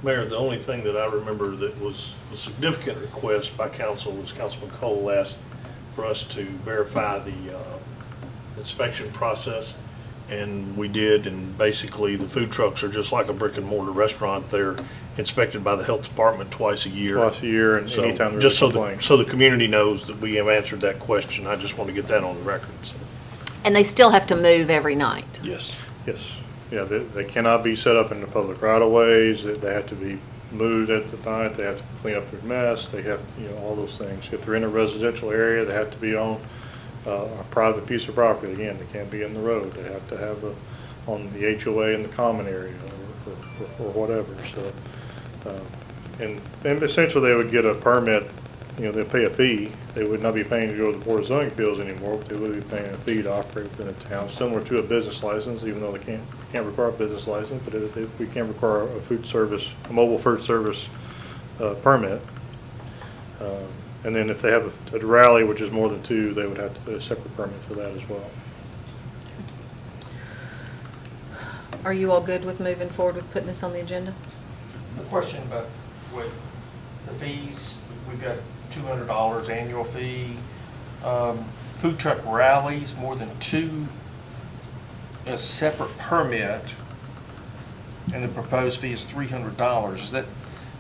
Mayor, the only thing that I remember that was a significant request by council was Councilman Cole asked for us to verify the inspection process, and we did. And basically, the food trucks are just like a brick and mortar restaurant. They're inspected by the health department twice a year. and So, anytime there's just a complaint. so the community knows that we have answered that question. I just want to get that on the record. So, And they still have to move every night. yes. Yes, yeah, they cannot be set up in the public right-of-ways. They have to be moved at the night. They have to clean up their mess. They have, all those things. If they're in a residential area, they have to be on a private piece of property. Again, they can't be in the road. They have to have on the HOA in the common area or whatever. So, and essentially they would get a permit. They'll pay a fee. They would not be paying to go to the Board of Zoning Appeals anymore, but they would be paying a fee to operate within the town, similar to a business license, even though they can't require a business license, but we can require a mobile food service permit. And then if they have a rally, which is more than 2, they would have to do a separate permit for that as well. Are you all good with moving forward with putting this on the agenda? A question about what the fees, we've got $200 annual fee, food truck rallies, more than two, a separate permit, and the proposed fee is $300. Is that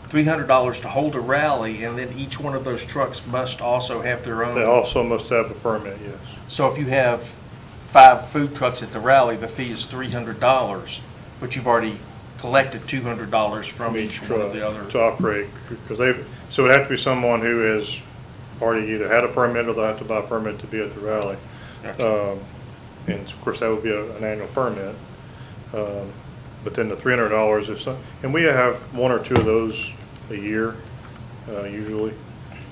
$300 to hold a rally, and then each one of those trucks must also have their own? They also must have a permit, yes. So if you have 5 food trucks at the rally, the fee is $300, but you've already collected $200 from each one of the other. To operate, because so it would have to be someone who has already either had a permit or they'll have to buy a permit to be at the rally. Gotcha. And of course, that would be an annual permit. But then the $300 if some, and we have 1 or 2 of those a year, usually.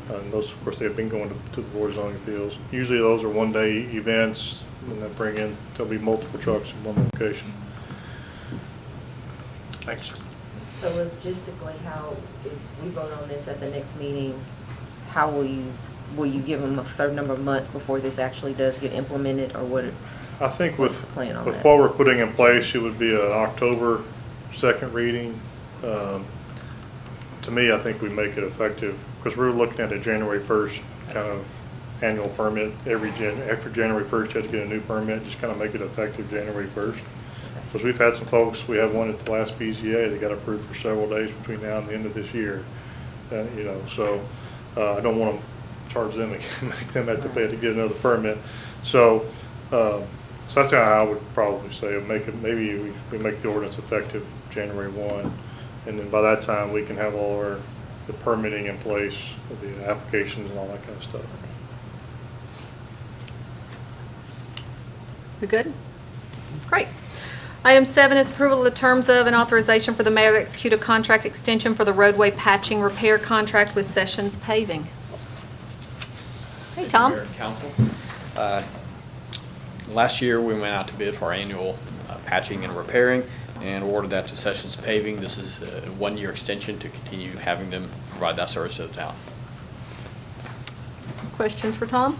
And those, of course, they've been going to the Board of Zoning Appeals. Usually those are one-day events, and they bring in, there'll be multiple trucks in one location. Thanks, sir. So logistically, how, if we vote on this at the next meeting, how will you give them a certain number of months before this actually does get implemented, or what? I think What's the plan on with that? what we're putting in place, it would be an October 2nd reading. To me, I think we make it effective, because we're looking at a January 1st kind of annual permit after January 1st, you have to get a new permit, just kind of make it effective January 1st. Because we've had some folks, we had one at the last BZA that got approved for several days between now and the end of this year. So I don't want to charge them and make them have to pay to get another permit. So that's how I would probably say, maybe we make the ordinance effective January 1, and then by that time, we can have all the permitting in place, the applications and all that kind of stuff. We good? Great. Item 7 is approval of the terms of and authorization for the mayor to execute a contract extension for the roadway patching repair contract with Sessions Paving. Hey, Tom. Mayor and Council. Last year, we went out to bid for our annual patching and repairing and awarded that to Sessions Paving. This is a 1-year extension to continue having them provide that service to the town. Questions for Tom?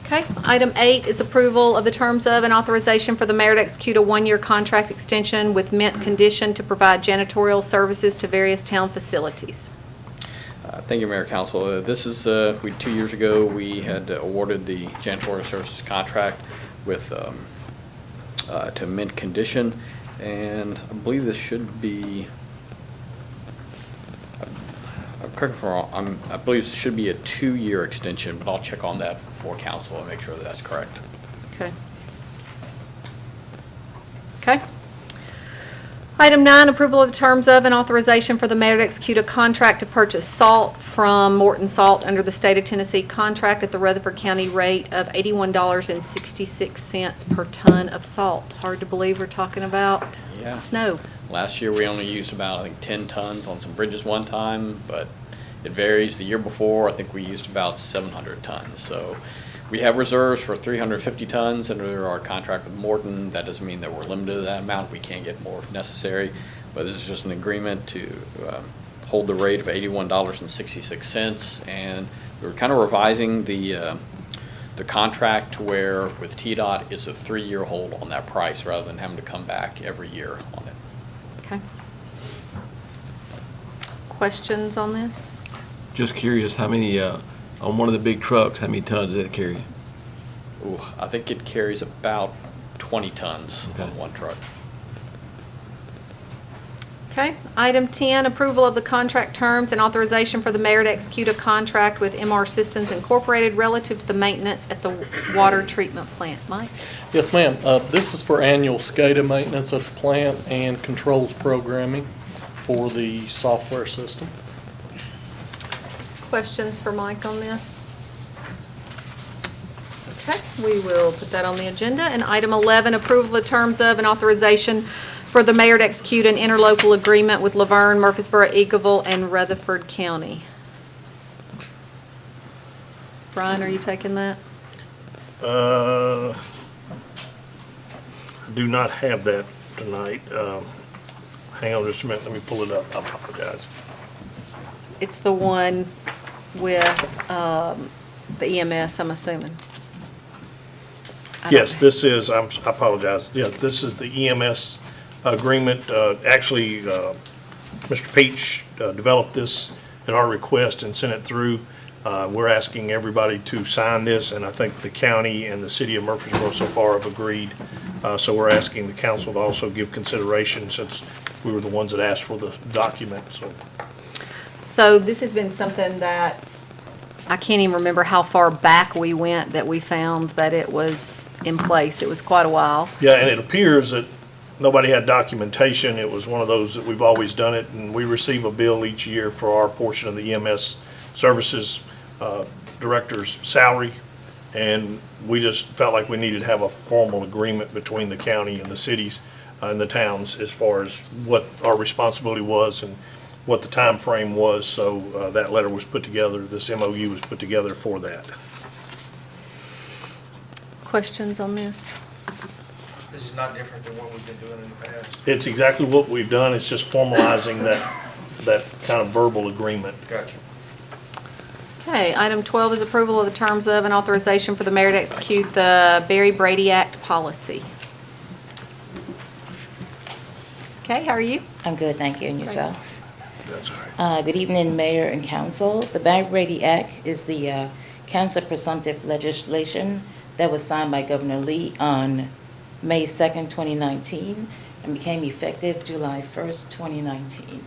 Okay. Item 8 is approval of the terms of and authorization for the mayor to execute a 1-year contract extension with Mint Condition to provide janitorial services to various town facilities. Thank you, Mayor and Council. This is, 2 years ago, we had awarded the janitorial services contract with, to Mint Condition, and I believe this should be, correct me if I'm wrong, I believe this should be a 2-year extension, but I'll check on that before council and make sure that that's correct. Okay. Okay. Item 9, approval of the terms of and authorization for the mayor to execute a contract to purchase salt from Morton Salt under the State of Tennessee contract at the Rutherford County rate of $81.66 per ton of salt. Hard to believe we're talking about Yeah. snow. Last year, we only used about, I think, 10 tons on some bridges one time, but it varies. The year before, I think we used about 700 tons. So we have reserves for 350 tons under our contract with Morton. That doesn't mean that we're limited to that amount. We can't get more if necessary, but this is just an agreement to hold the rate of $81.66. And we're kind of revising the contract to where with TDOT, it's a 3-year hold on that price rather than having to come back every year on it. Okay. Questions on this? Just curious, how many, on one of the big trucks, how many tons did it carry? Ooh, I think it carries about 20 tons Okay. on one truck. Okay. Item 10, approval of the contract terms and authorization for the mayor to execute a contract with MR Systems Incorporated relative to the maintenance at the water treatment plant. Mike? Yes, ma'am. This is for annual SCADA maintenance at the plant and controls programming for the software system. Questions for Mike on this? Okay, we will put that on the agenda. And item 11, approval of terms of and authorization for the mayor to execute an interlocal agreement with Laverne, Murfreesboro, Eagleville, and Rutherford County. Brian, are you taking that? Do not have that tonight. Hang on just a minute, let me pull it up. I apologize. It's the one with the EMS, I'm assuming. I don't Yes, know. this is, I apologize. Yeah, this is the EMS agreement. Actually, Mr. Peach developed this at our request and sent it through. We're asking everybody to sign this, and I think the county and the city of Murfreesboro so far have agreed. So we're asking the council to also give consideration since we were the ones that asked for the document, so. So this has been something that, I can't even remember how far back we went that we found that it was in place. It was quite a while. Yeah, and it appears that nobody had documentation. It was one of those that we've always done it, and we receive a bill each year for our portion of the EMS services director's salary. And we just felt like we needed to have a formal agreement between the county and the cities and the towns as far as what our responsibility was and what the time frame was. So that letter was put together, this MOU was put together for that. Questions on this? This is not different than what we've been doing in the past. It's exactly what we've done. It's just formalizing that kind of verbal agreement. Gotcha. Okay, item 12 is approval of the terms of and authorization for the mayor to execute the Barry Brady Act policy. Okay, how are you? I'm good, thank you, and yourself? That's all right. Good evening, Mayor and Council. The Barry Brady Act is the cancer presumptive legislation that was signed by Governor Lee on May 2nd, 2019, and became effective July 1st, 2019.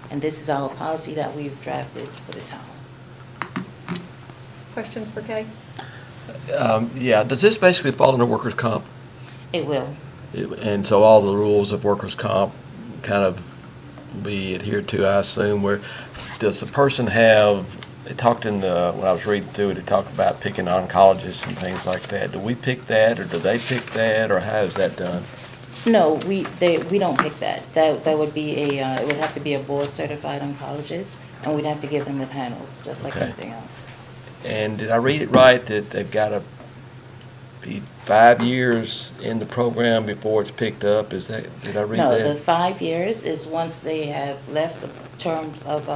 And this is our policy that we've drafted for the town. Questions for Kay? Yeah, does this basically fall under workers' comp? It will. And so all the rules of workers' comp kind of be adhered to, I assume, where does the person have, they talked in the, when I was reading through it, it talked about picking oncologists and things like that. Do we pick that, or do they pick that, or how is that done? No, we don't pick that. That would be it would have to be a board certified oncologist, and we'd have to give them the panel, just like Okay. anything else. And did I read it right that they've got to be 5 years in the program before it's picked up? Is that, did I read No, that? the 5 years is once they have left the terms of,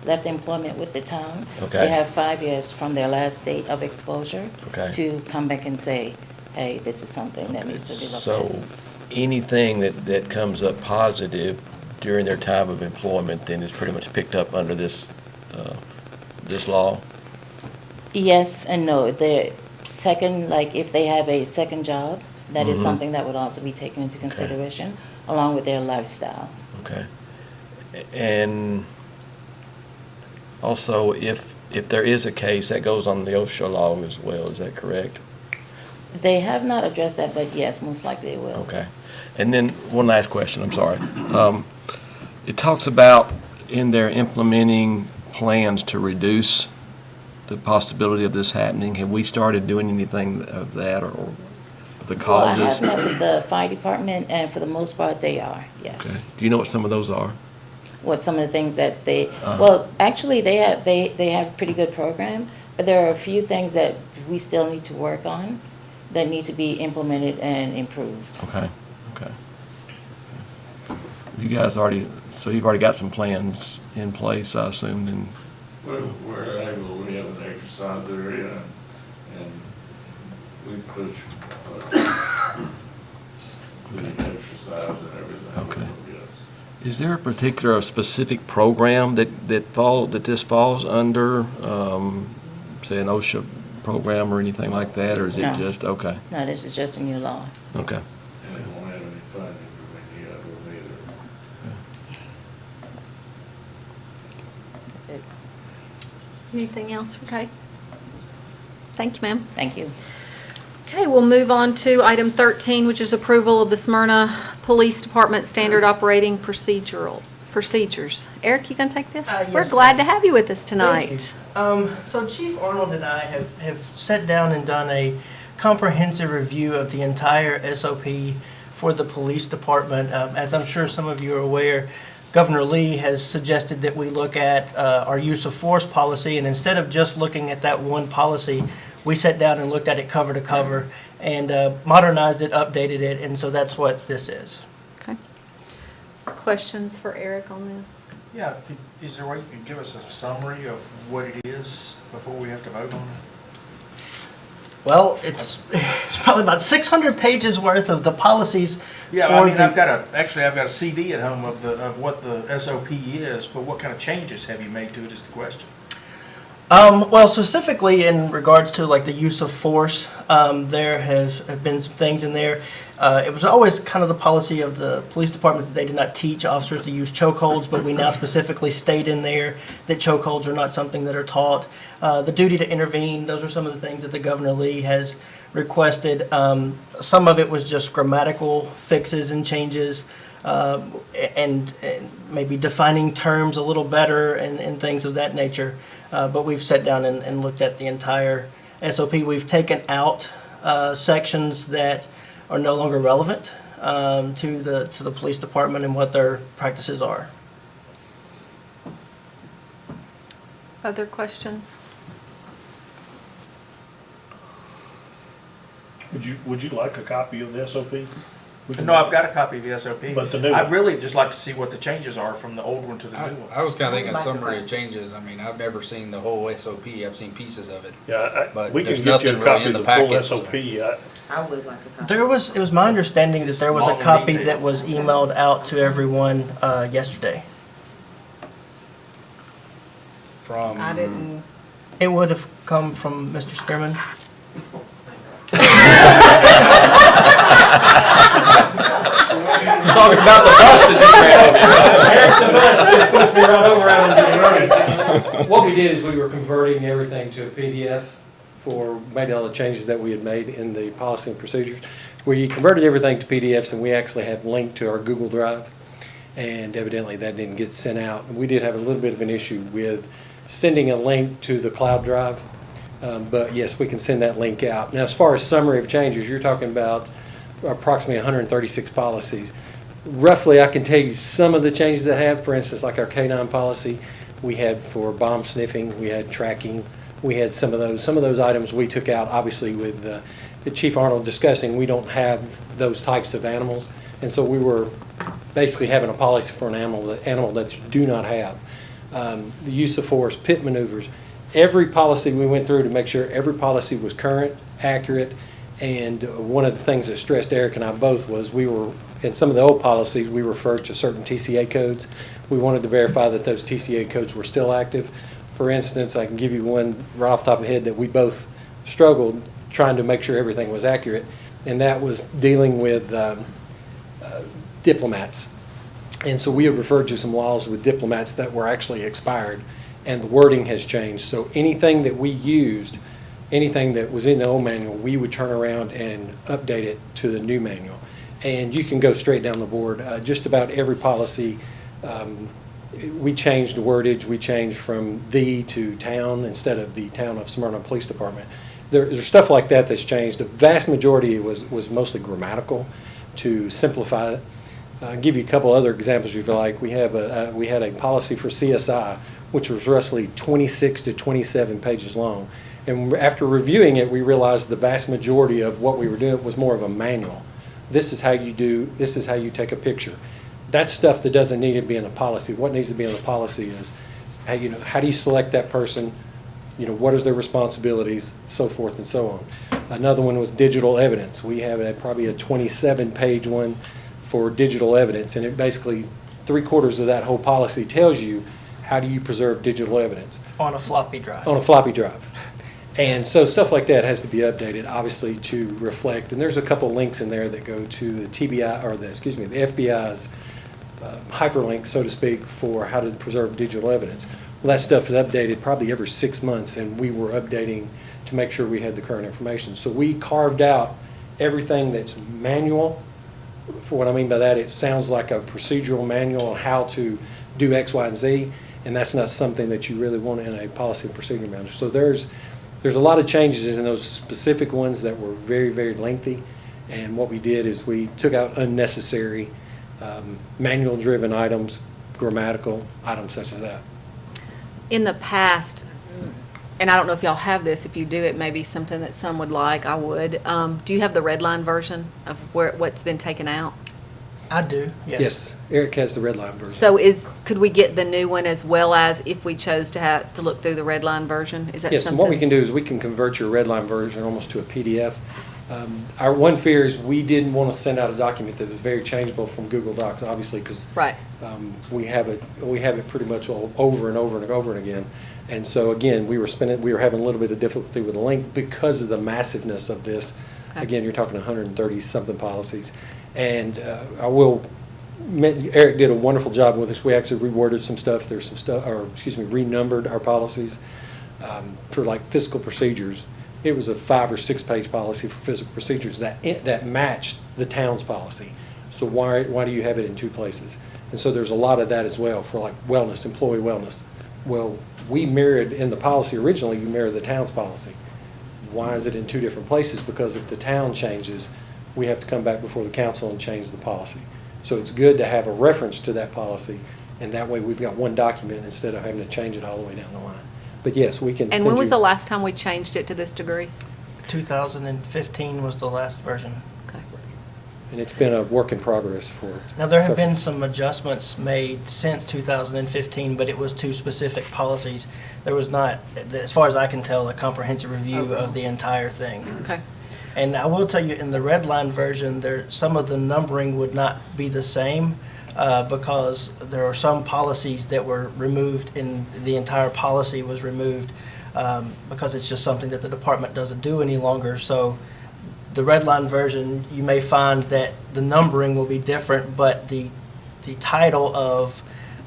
left employment with the town. Okay. They have 5 years from their last date of exposure Okay. to come back and say, hey, this is something that needs to be looked at. So anything that comes up positive during their time of employment then is pretty much picked up under this law? Yes and no. The second, like if they have a second job, that is Mhm. something that would also be taken into consideration, along with their lifestyle. Okay. And also, if there is a case, that goes on the OSHA law as well, is that correct? They have not addressed that, but yes, most likely it will. Okay. And then, one last question, I'm sorry. It talks about in their implementing plans to reduce the possibility of this happening. Have we started doing anything of that, or the Well, I causes? have met with the fire department, and for the most part, they are, yes. Okay. Do you know what some of those are? What some of the things that they, Uh-huh. well, actually, they have a pretty good program, but there are a few things that we still need to work on that need to be implemented and improved. Okay, okay. You guys already, so you've already got some plans in place, I assume, and, We're able, we have an exercise area, and we push, the exercise and everything. Okay. Yes. is there a particular specific program that this falls under, say an OSHA program or anything like that, or is it No. just, okay, No, this is just a new law. okay. And it won't have any funding from any other one either. That's it. Anything else for Kay? Thank you, ma'am. Thank you. Okay, we'll move on to item 13, which is approval of the Smyrna Police Department Standard Operating Procedures. Eric, you gonna take this? Yes, We're ma'am. glad to have you with us tonight. Thank you. So Chief Arnold and I have sat down and done a comprehensive review of the entire SOP for the police department. As I'm sure some of you are aware, Governor Lee has suggested that we look at our use of force policy, and instead of just looking at that one policy, we sat down and looked at it cover to cover and modernized it, updated it, and so that's what this is. Okay. Questions for Eric on this? Yeah, is there a way you can give us a summary of what it is before we have to vote on it? Well, it's probably about 600 pages worth of the policies. Yeah, for I mean, the- I've got a CD at home of what the SOP is, but what kind of changes have you made to it is the question. Well, specifically in regards to like the use of force, there have been some things in there. It was always kind of the policy of the police department that they did not teach officers to use chokeholds, but we now specifically state in there that chokeholds are not something that are taught. The duty to intervene, those are some of the things that the Governor Lee has requested. Some of it was just grammatical fixes and changes, and maybe defining terms a little better and things of that nature. But we've sat down and looked at the entire SOP. We've taken out sections that are no longer relevant to the police department and what their practices are. Other questions? Would you like a copy of the SOP? No, I've got a copy of the SOP. But the new I'd one. really just like to see what the changes are from the old one to the new one. I was kind of thinking a Like the summary of fact- changes. I mean, I've never seen the whole SOP. I've seen pieces of it. Yeah, But we there's can get you a nothing really copy in of the the full packet, so- SOP. I would like a copy. It was my understanding that there was a Small and copy detailed. that was emailed out to everyone yesterday. From I didn't. It would have come from Mr. Spearman. Talking about the bus that Eric, the bus just pushed me right over out into the road. What we did is we were converting everything to a PDF for, made all the changes that we had made in the policy and procedures. We converted everything to PDFs and we actually have linked to our Google Drive. And evidently that didn't get sent out. We did have a little bit of an issue with sending a link to the cloud drive. But yes, we can send that link out. Now, as far as summary of changes, you're talking about approximately 136 policies. Roughly, I can tell you some of the changes that have, for instance, like our K-9 policy, we had for bomb sniffing, we had tracking, we had some of those items we took out. Obviously, with the Chief Arnold discussing, we don't have those types of animals, and so we were basically having a policy for an animal that you do not have. The use of force, pit maneuvers, every policy we went through to make sure every policy was current, accurate, and one of the things that stressed Eric and I both was we were, in some of the old policies, we referred to certain TCA codes. We wanted to verify that those TCA codes were still active. For instance, I can give you one right off the top of the head that we both struggled trying to make sure everything was accurate, and that was dealing with diplomats. And so we have referred to some laws with diplomats that were actually expired, and the wording has changed. So anything that we used, anything that was in the old manual, we would turn around and update it to the new manual. And you can go straight down the board. Just about every policy, we changed the wordage. We changed from "the" to "town" instead of the Town of Smyrna Police Department. There's stuff like that that's changed. The vast majority was mostly grammatical to simplify it. I'll give you a couple other examples if you like. We had a policy for CSI, which was roughly 26 to 27 pages long. And after reviewing it, we realized the vast majority of what we were doing was more of a manual. This is how you take a picture. That's stuff that doesn't need to be in a policy. What needs to be in the policy is, how do you select that person? What is their responsibilities, so forth and so on. Another one was digital evidence. We have probably a 27-page one for digital evidence, and it basically, 3/4 of that whole policy tells you how do you preserve digital evidence. On a floppy drive. On a floppy drive. And so stuff like that has to be updated, obviously, to reflect, and there's a couple links in there that go to the TBI, or the FBI's hyperlink, so to speak, for how to preserve digital evidence. Well, that stuff is updated probably every 6 months, and we were updating to make sure we had the current information. So we carved out everything that's manual. For what I mean by that, it sounds like a procedural manual on how to do X, Y, and Z, and that's not something that you really want in a policy and procedure manual. So there's a lot of changes in those specific ones that were very, very lengthy, and what we did is we took out unnecessary manual-driven items, grammatical items such as that. In the past, and I don't know if y'all have this, if you do, it may be something that some would like, I would. Do you have the red line version of what's been taken out? I do, yes. Yes, Eric has the red line version. So could we get the new one as well as if we chose to look through the red line version? Is that Yes, something? and what we can do is we can convert your red line version almost to a PDF. Our one fear is we didn't want to send out a document that was very changeable from Google Docs, obviously, because Right. we have it pretty much all over and over and over and again. And so again, we were having a little bit of difficulty with the link because of the massiveness of this. Okay. Again, you're talking 130-something policies. And Eric did a wonderful job with us. We actually reworded some stuff. There's some stuff, renumbered our policies for like fiscal procedures. It was a 5 or 6 page policy for fiscal procedures that matched the town's policy. So why do you have it in 2 places? And so there's a lot of that as well for like wellness, employee wellness. Well, we mirrored in the policy originally, you mirror the town's policy. Why is it in 2 different places? Because if the town changes, we have to come back before the council and change the policy. So it's good to have a reference to that policy, and that way we've got one document instead of having to change it all the way down the line. But yes, we can And send when was you- the last time we changed it to this degree? 2015 was the last version. Okay. And it's been a work in progress for. Now, there have several- been some adjustments made since 2015, but it was to specific policies. There was not, as far as I can tell, a comprehensive review of the entire thing. Okay. And I will tell you, in the red line version, some of the numbering would not be the same because there are some policies that were removed, and the entire policy was removed because it's just something that the department doesn't do any longer. So the red line version, you may find that the numbering will be different, but the title of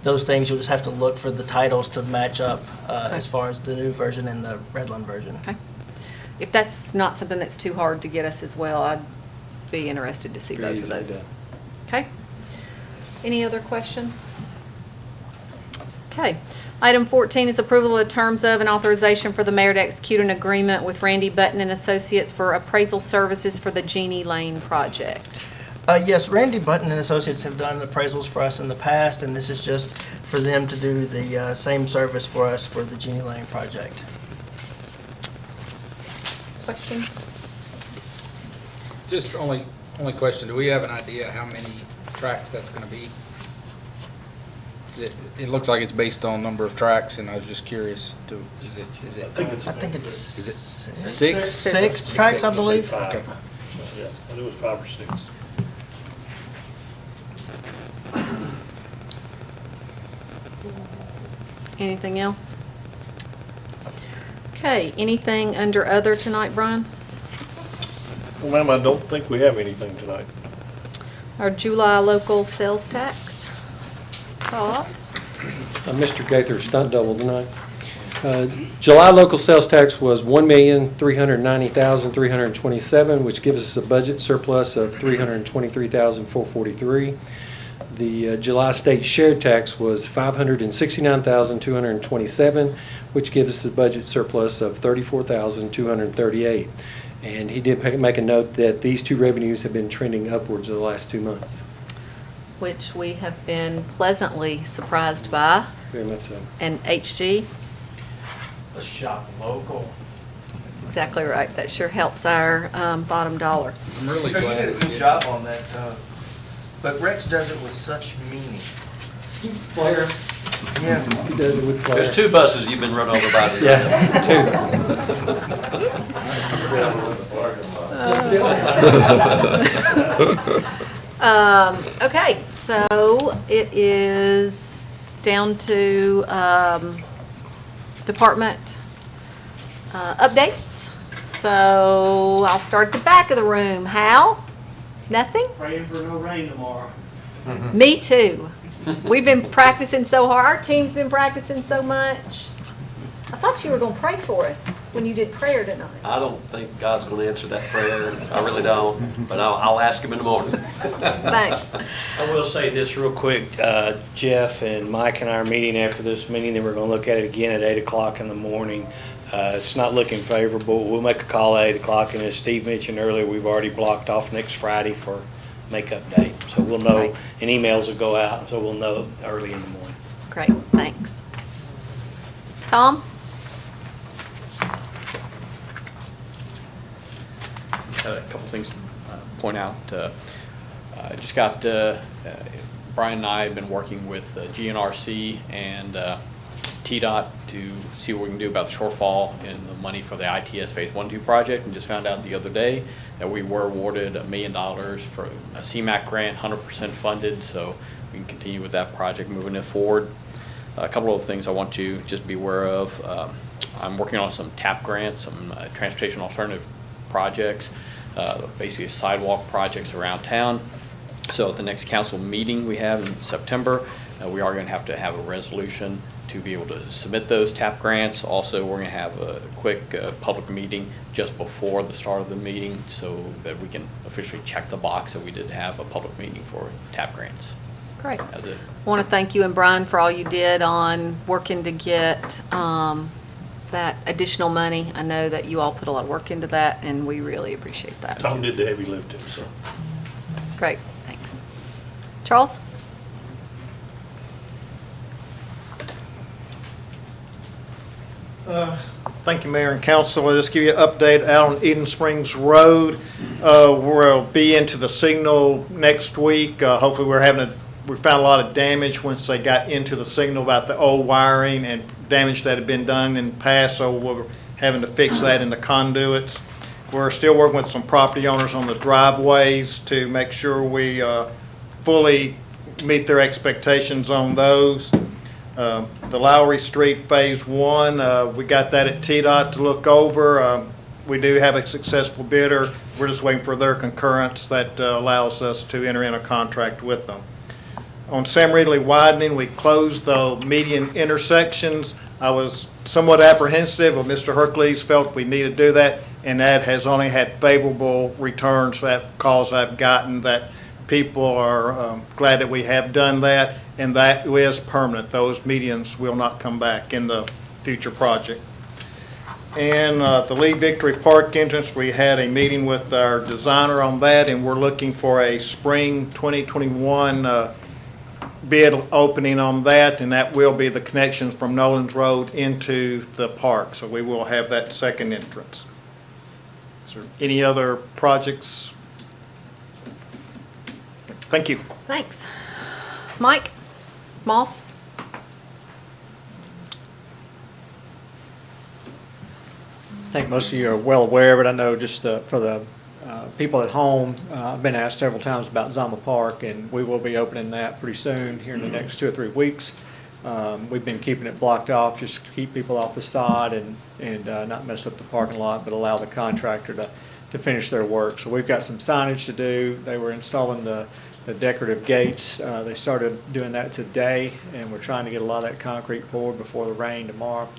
those things, you'll just have to look for the titles to match up as far as the new version and the red line version. Okay. If that's not something that's too hard to get us as well, I'd be interested to see Very both of easily those. done. Okay. Any other questions? Okay. Item 14 is approval of terms of and authorization for the mayor to execute an agreement with Randy Button and Associates for appraisal services for the Jeannie Lane project. Yes, Randy Button and Associates have done appraisals for us in the past, and this is just for them to do the same service for us for the Jeannie Lane project. Questions? Just only question, do we have an idea how many tracks that's gonna be? It looks like it's based on number of tracks, and I was just curious, is it? I think it's. Is it 6? 6 tracks, I believe. Five. Okay. Yeah, I think it was 5 or 6. Anything else? Okay, anything under other tonight, Brian? Well, ma'am, I don't think we have anything tonight. Our July local sales tax? Bob? Mr. Gaither's stunt double tonight. July local sales tax was $1,390,327, which gives us a budget surplus of $323,443. The July state shared tax was $569,227, which gives us a budget surplus of $34,238. And he did make a note that these 2 revenues have been trending upwards the last 2 months. Which we have been pleasantly surprised by. Very much so. And HG? Let's shop local. That's exactly right. That sure helps our bottom dollar. I'm really You glad did a we good did. job on that, but Rex does it with such meaning. Flair. Yeah. He does it with flair. There's 2 buses you've been run over by today. Yeah, 2. Okay, so it is down to department updates. So I'll start at the back of the room. Hal? Nothing? Praying for no rain tomorrow. Me too. We've been practicing so hard. Our team's been practicing so much. I thought you were going to pray for us when you did prayer tonight. I don't think God's going to answer that prayer. I really don't, but I'll ask him in the morning. Thanks. I will say this real quick. Jeff and Mike and I are meeting after this meeting, then we're going to look at it again at 8 o'clock in the morning. It's not looking favorable. We'll make a call at 8 o'clock, and as Steve mentioned earlier, we've already blocked off next Friday for makeup day. So we'll know, Right. and emails will go out, so we'll know early in the morning. Great, thanks. Tom? Just had a couple things to point out. Just got, Brian and I have been working with GNRC and TDOT to see what we can do about the shortfall in the money for the ITS Phase 1-2 project, and just found out the other day that we were awarded $1 million for a CMAQ grant, 100% funded, so we can continue with that project, moving it forward. A couple of things I want to just be aware of. I'm working on some TAP grants, some transportation alternative projects, basically sidewalk projects around town. So at the next council meeting we have in September, we are going to have a resolution to be able to submit those TAP grants. Also, we're going to have a quick public meeting just before the start of the meeting so that we can officially check the box that we did have a public meeting for TAP grants. Great. That's it. I want to thank you and Brian for all you did on working to get that additional money. I know that you all put a lot of work into that, and we really appreciate that. Tom did the heavy lifting, so. Great, thanks. Charles? Thank you, Mayor and Council. I'll just give you an update out on Eden Springs Road. We'll be into the signal next week. Hopefully we found a lot of damage once they got into the signal about the old wiring and damage that had been done in the past, so we're having to fix that in the conduits. We're still working with some property owners on the driveways to make sure we fully meet their expectations on those. The Lowry Street Phase 1, we got that at TDOT to look over. We do have a successful bidder. We're just waiting for their concurrence that allows us to enter in a contract with them. On Sam Ridley widening, we closed the median intersections. I was somewhat apprehensive, but Mr. Hercules felt we needed to do that, and that has only had favorable returns. That calls I've gotten that people are glad that we have done that, and that is permanent. Those medians will not come back in the future project. And the Lee Victory Park entrance, we had a meeting with our designer on that, and we're looking for a spring 2021 bid opening on that, and that will be the connections from Nolan's Road into the park. So we will have that second entrance. Is there any other projects? Thank you. Thanks. Mike? Moss? I think most of you are well aware, but I know just for the people at home, I've been asked several times about Zama Park, and we will be opening that pretty soon, here in the next 2 or 3 weeks. We've been keeping it blocked off, just to keep people off the side and not mess up the parking lot, but allow the contractor to finish their work. So we've got some signage to do. They were installing the decorative gates. They started doing that today, and we're trying to get a lot of that concrete poured before the rain tomorrow.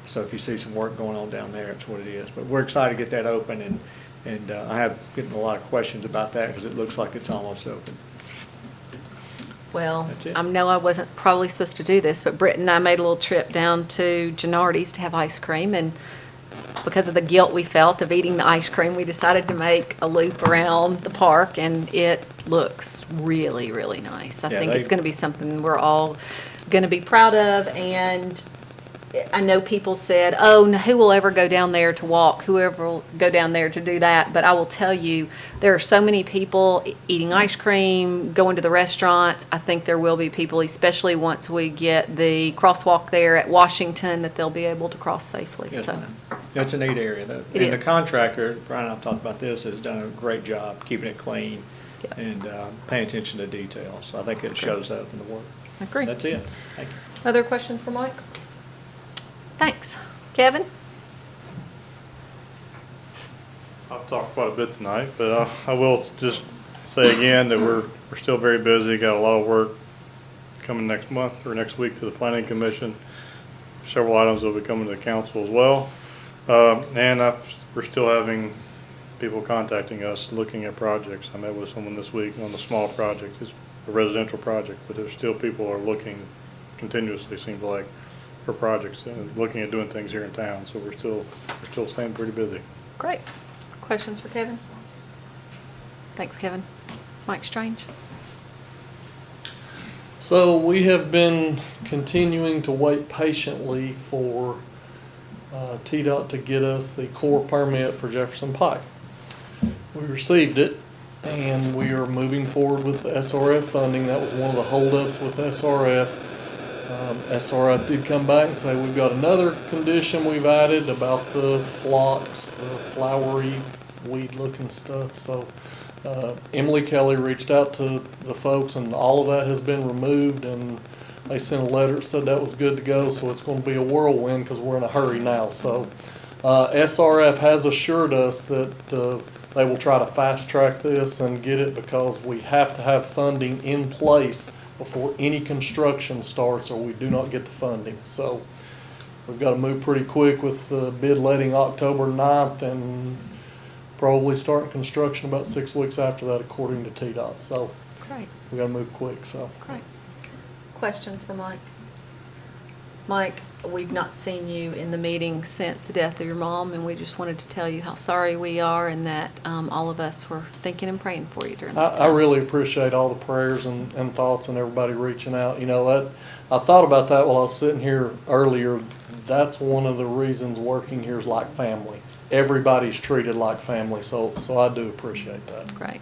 So if you see some work going on down there, it's what it is. But we're excited to get that open, and I have gotten a lot of questions about that because it looks like it's almost open. Well, That's it. I know I wasn't probably supposed to do this, but Britt and I made a little trip down to Gennardi's to have ice cream, and because of the guilt we felt of eating the ice cream, we decided to make a loop around the park, and it looks really, really nice. I Yeah, think they- it's going to be something we're all going to be proud of, and I know people said, oh, no, who will ever go down there to walk? Whoever will go down there to do that? But I will tell you, there are so many people eating ice cream, going to the restaurants. I think there will be people, especially once we get the crosswalk there at Washington, that they'll be able to cross safely. Yes, So, ma'am. It's a neat area. It And is. the contractor, Brian and I've talked about this, has done a great job keeping it clean Yep. and paying attention to detail. So I think it shows up in the work. I agree. That's it. Thank you. Other questions for Mike? Thanks. Kevin? I'll talk quite a bit tonight, but I will just say again that we're still very busy, got a lot of work coming next month or next week to the Planning Commission. Several items will be coming to the council as well. We're still having people contacting us, looking at projects. I met with someone this week on the small project, it's a residential project, but there's still people are looking continuously, seems like, for projects and looking at doing things here in town. So we're still staying pretty busy. Great. Questions for Kevin? Thanks, Kevin. Mike Strange? So we have been continuing to wait patiently for TDOT to get us the core permit for Jefferson Pike. We received it, and we are moving forward with the SRF funding. That was one of the holdups with SRF. SRF did come back and say we've got another condition we've added about the phlox, the flowery weed-looking stuff. So Emily Kelly reached out to the folks, and all of that has been removed, and They sent a letter that said that was good to go, so it's gonna be a whirlwind because we're in a hurry now. So SRF has assured us that they will try to fast track this and get it because we have to have funding in place before any construction starts or we do not get the funding. So we've got to move pretty quick with the bid letting October 9th and probably starting construction about 6 weeks after that according to TDOT. So Great, we got to move quick, so. great. Questions for Mike? Mike, we've not seen you in the meeting since the death of your mom, and we just wanted to tell you how sorry we are and that all of us were thinking and praying for you during that I time. really appreciate all the prayers and thoughts and everybody reaching out. You know, that I thought about that while I was sitting here earlier. That's one of the reasons working here is like family. Everybody's treated like family, so I do appreciate that. Great,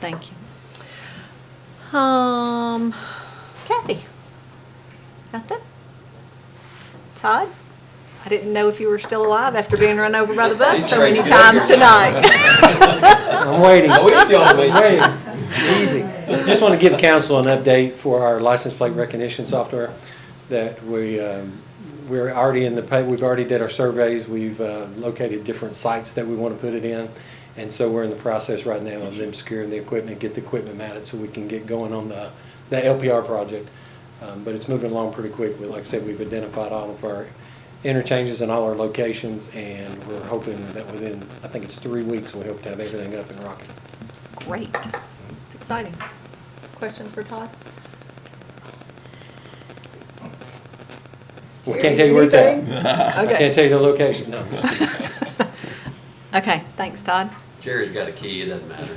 thank you. Kathy? Nothing? Todd? I didn't know if you were still alive after being run over by the bus so many times tonight. I'm waiting. Oh, we're still waiting. Waiting. Easy. Just want to give council an update for our license plate recognition software that we're already in we've already did our surveys. We've located different sites that we want to put it in. And so we're in the process right now of them securing the equipment, get the equipment mounted so we can get going on the LPR project. But it's moving along pretty quickly. Like I said, we've identified all of our interchanges and all our locations, and we're hoping that within, I think it's 3 weeks, we hope to have everything up and rocking. Great, it's exciting. Questions for Todd? We can't tell you where it's at. Anything? I Okay. can't tell you the location. No, I'm just kidding. Okay, thanks, Todd. Jerry's got a key, it doesn't matter.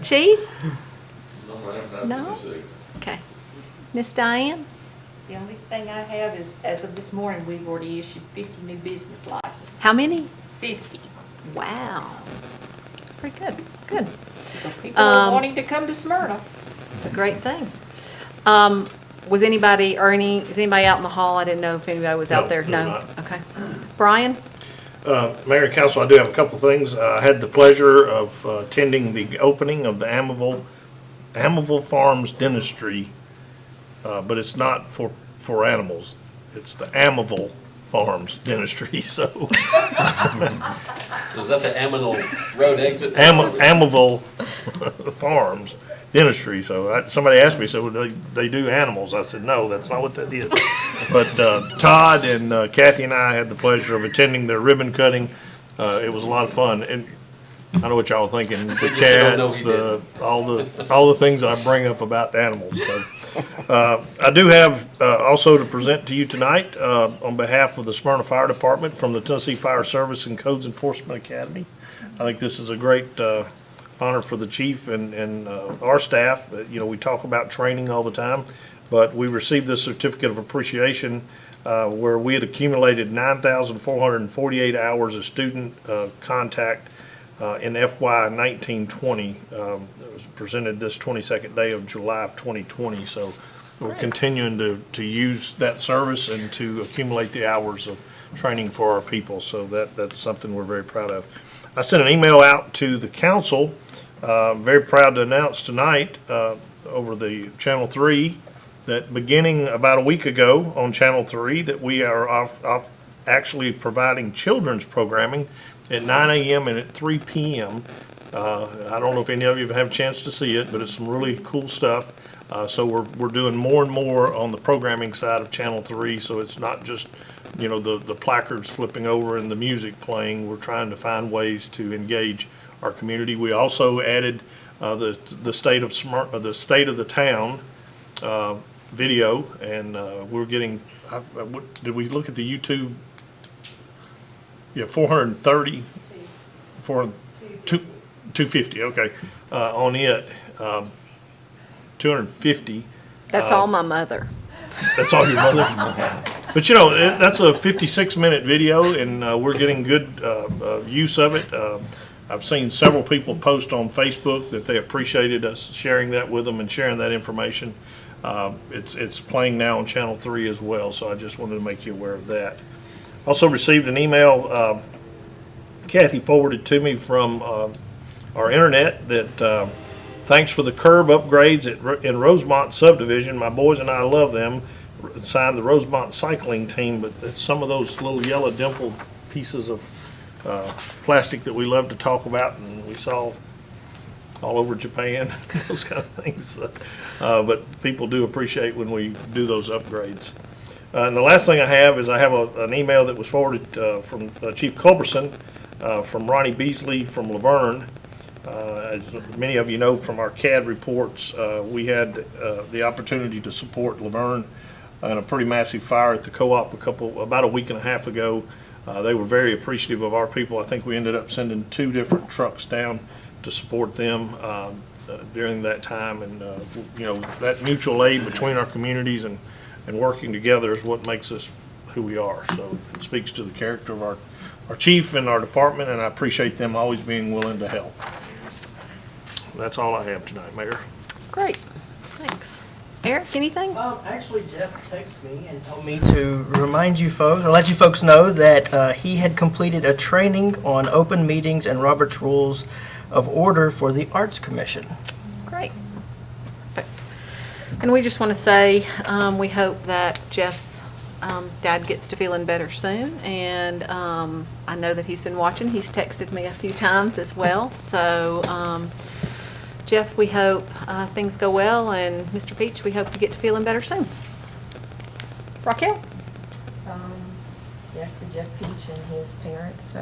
Chief? Don't have nothing No? to say. Okay. Miss Diane? The only thing I have is, as of this morning, we've already issued 50 new business licenses. How many? 50. Wow. Pretty good, good. So people are wanting to come to Smyrna. It's a great thing. Was anybody, is anybody out in the hall? I didn't know if anybody was out No, there. there's No? not. Okay. Brian? Mayor and council, I do have a couple of things. I had the pleasure of attending the opening of the Amaville Farms Dentistry, but it's not for animals. It's the Amaville Farms Dentistry, so. So is that the Aminal Road exit? Amaville Farms Dentistry, so somebody asked me, so they do animals? I said, no, that's not what that is. But Todd and Kathy and I had the pleasure of attending their ribbon cutting. It was a lot of fun, and I know what y'all are thinking, the just don't know cats, all the things I bring up about animals, so. I do have also to present to you tonight on behalf of the Smyrna Fire Department from the Tennessee Fire Service and Codes Enforcement Academy. I think this is a great honor for the chief and our staff. You know, we talk about training all the time, but we received this certificate of appreciation where we had accumulated 9,448 hours of student contact in FY 1920. It was presented this 22nd day of July of 2020. So we're continuing to use that service and to accumulate the hours of training for our people. So that's something we're very proud of. I sent an email out to the council. Very proud to announce tonight over the Channel 3 that beginning about a week ago on Channel 3 that we are actually providing children's programming at 9 a.m. and at 3 p.m. I don't know if any of you have had a chance to see it, but it's some really cool stuff. So we're doing more and more on the programming side of Channel 3, so it's not just, you know, the placards flipping over and the music playing. We're trying to find ways to engage our community. We also added the state of the town video, and we're getting. Did we look at the YouTube? Yeah, 430, 250. Okay, on it, 250. That's all my mother. That's all your mother? But you know, that's a 56-minute video, and we're getting good use of it. I've seen several people post on Facebook that they appreciated us sharing that with them and sharing that information. It's playing now on Channel 3 as well, so I just wanted to make you aware of that. Also received an email Kathy forwarded to me from our internet that Thanks for the curb upgrades in Rosemont subdivision. My boys and I love them. Signed the Rosemont cycling team, but it's some of those little yellow dimple pieces of plastic that we love to talk about, and we saw all over Japan, those kind of things. But people do appreciate when we do those upgrades. And the last thing I have is I have an email that was forwarded from Chief Culberson from Ronnie Beasley from Laverne. As many of you know from our CAD reports, we had the opportunity to support Laverne in a pretty massive fire at the co-op about a week and a half ago. They were very appreciative of our people. I think we ended up sending 2 different trucks down to support them during that time. And, that mutual aid between our communities and working together is what makes us who we are. So it speaks to the character of our chief and our department, and I appreciate them always being willing to help. That's all I have tonight, Mayor. Great, thanks. Eric, anything? Actually, Jeff texted me and told me to remind you folks, or let you folks know that he had completed a training on open meetings and Robert's Rules of Order for the Arts Commission. Great. Perfect. And we just want to say, we hope that Jeff's dad gets to feeling better soon. And I know that he's been watching. He's texted me a few times as well. So, Jeff, we hope things go well. And Mr. Peach, we hope you get to feeling better soon. Raquel? Yes, to Jeff Peach and his parents,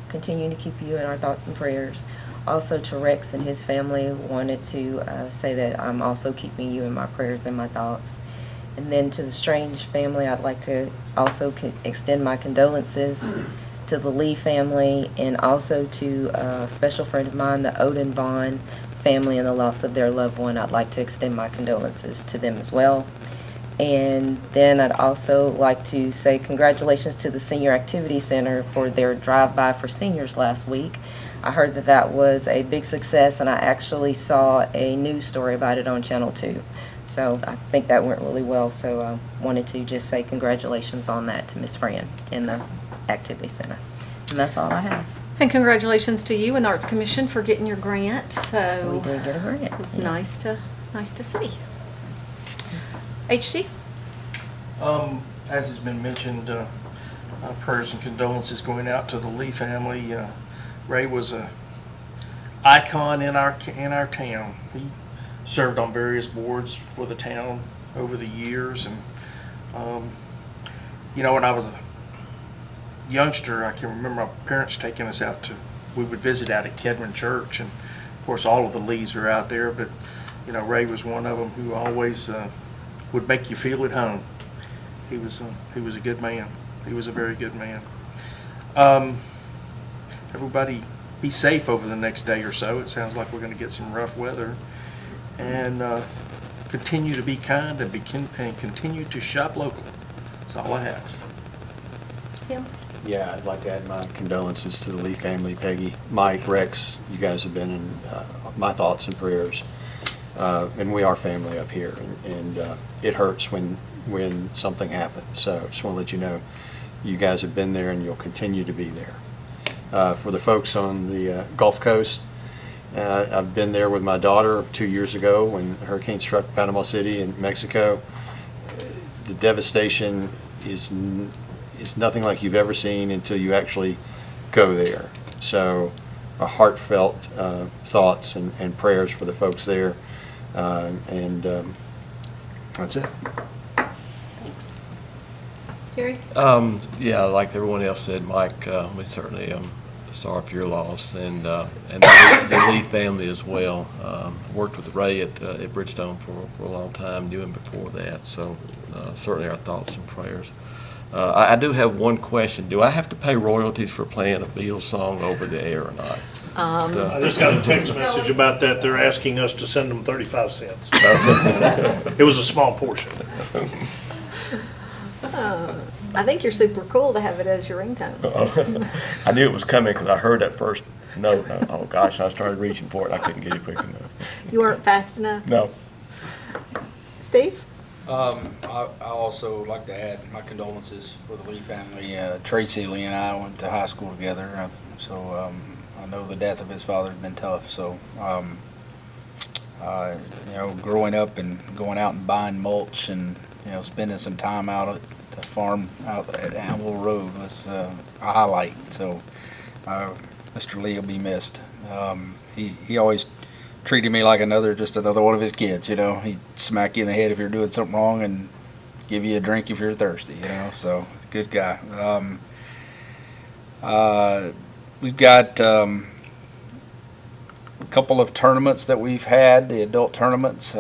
continuing to keep you in our thoughts and prayers. Also to Rex and his family, wanted to say that I'm also keeping you in my prayers and my thoughts. And then to the Strange family, I'd like to also extend my condolences to the Lee family, and also to a special friend of mine, the Odin Vaughn family, and the loss of their loved one. I'd like to extend my condolences to them as well. And then I'd also like to say congratulations to the Senior Activity Center for their drive-by for seniors last week. I heard that that was a big success, and I actually saw a news story about it on Channel 2. So I think that went really well. So I wanted to just say congratulations on that to Miss Fran in the Activity Center. And that's all I have. And congratulations to you and the Arts Commission for getting your grant. So We did get a grant. It was nice to see. HD? As has been mentioned, prayers and condolences going out to the Lee family. Ray was a icon in our town. He served on various boards for the town over the years, and when I was a youngster, I can remember my parents taking us out we would visit out at Kedron Church, and of course all of the Lees are out there, but Ray was one of them who always would make you feel at home. He was a good man. He was a very good man. Everybody be safe over the next day or so. It sounds like we're going to get some rough weather. And continue to be kind and continue to shop local. That's all I have. Tim? Yeah, I'd like to add my condolences to the Lee family, Peggy, Mike, Rex. You guys have been in my thoughts and prayers. And we are family up here, and it hurts when something happens. So just want to let you know, you guys have been there and you'll continue to be there. For the folks on the Gulf Coast, I've been there with my daughter 2 years ago when hurricane struck Panama City in Mexico. The devastation is nothing like you've ever seen until you actually go there. So our heartfelt thoughts and prayers for the folks there. And that's it. Thanks. Jerry? Yeah, like everyone else said, Mike, we certainly sorry for your loss, and the Lee family as well. Worked with Ray at Bridgestone for a long time, knew him before that, so certainly our thoughts and prayers. I do have one question. Do I have to pay royalties for playing a Beatles song over the air or not? I just got a text message about that. They're asking us to send them 35 cents. It was a small portion. I think you're super cool to have it as your ringtone. I knew it was coming because I heard that first note. Oh gosh, I started reaching for it. I couldn't get it quick enough. You weren't fast enough? No. Steve? I also like to add my condolences for the Lee family. Tracy Lee and I went to high school together, so I know the death of his father has been tough. So Growing up and going out and buying mulch and, spending some time out at the farm out at Anvil Road was a highlight. So Mr. Lee will be missed. He always treated me like just another one of his kids, He'd smack you in the head if you're doing something wrong and give you a drink if you're thirsty, so good guy. We've got a couple of tournaments that we've had, the adult tournaments.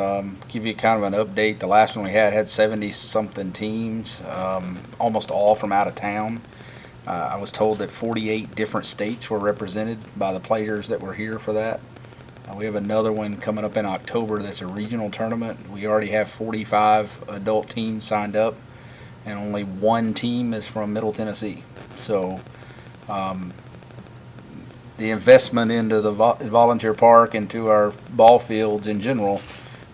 Give you kind of an update. The last one we had 70-something teams, almost all from out of town. I was told that 48 different states were represented by the players that were here for that. We have another one coming up in October that's a regional tournament. We already have 45 adult teams signed up, and only one team is from Middle Tennessee. So the investment into the volunteer park and to our ball fields in general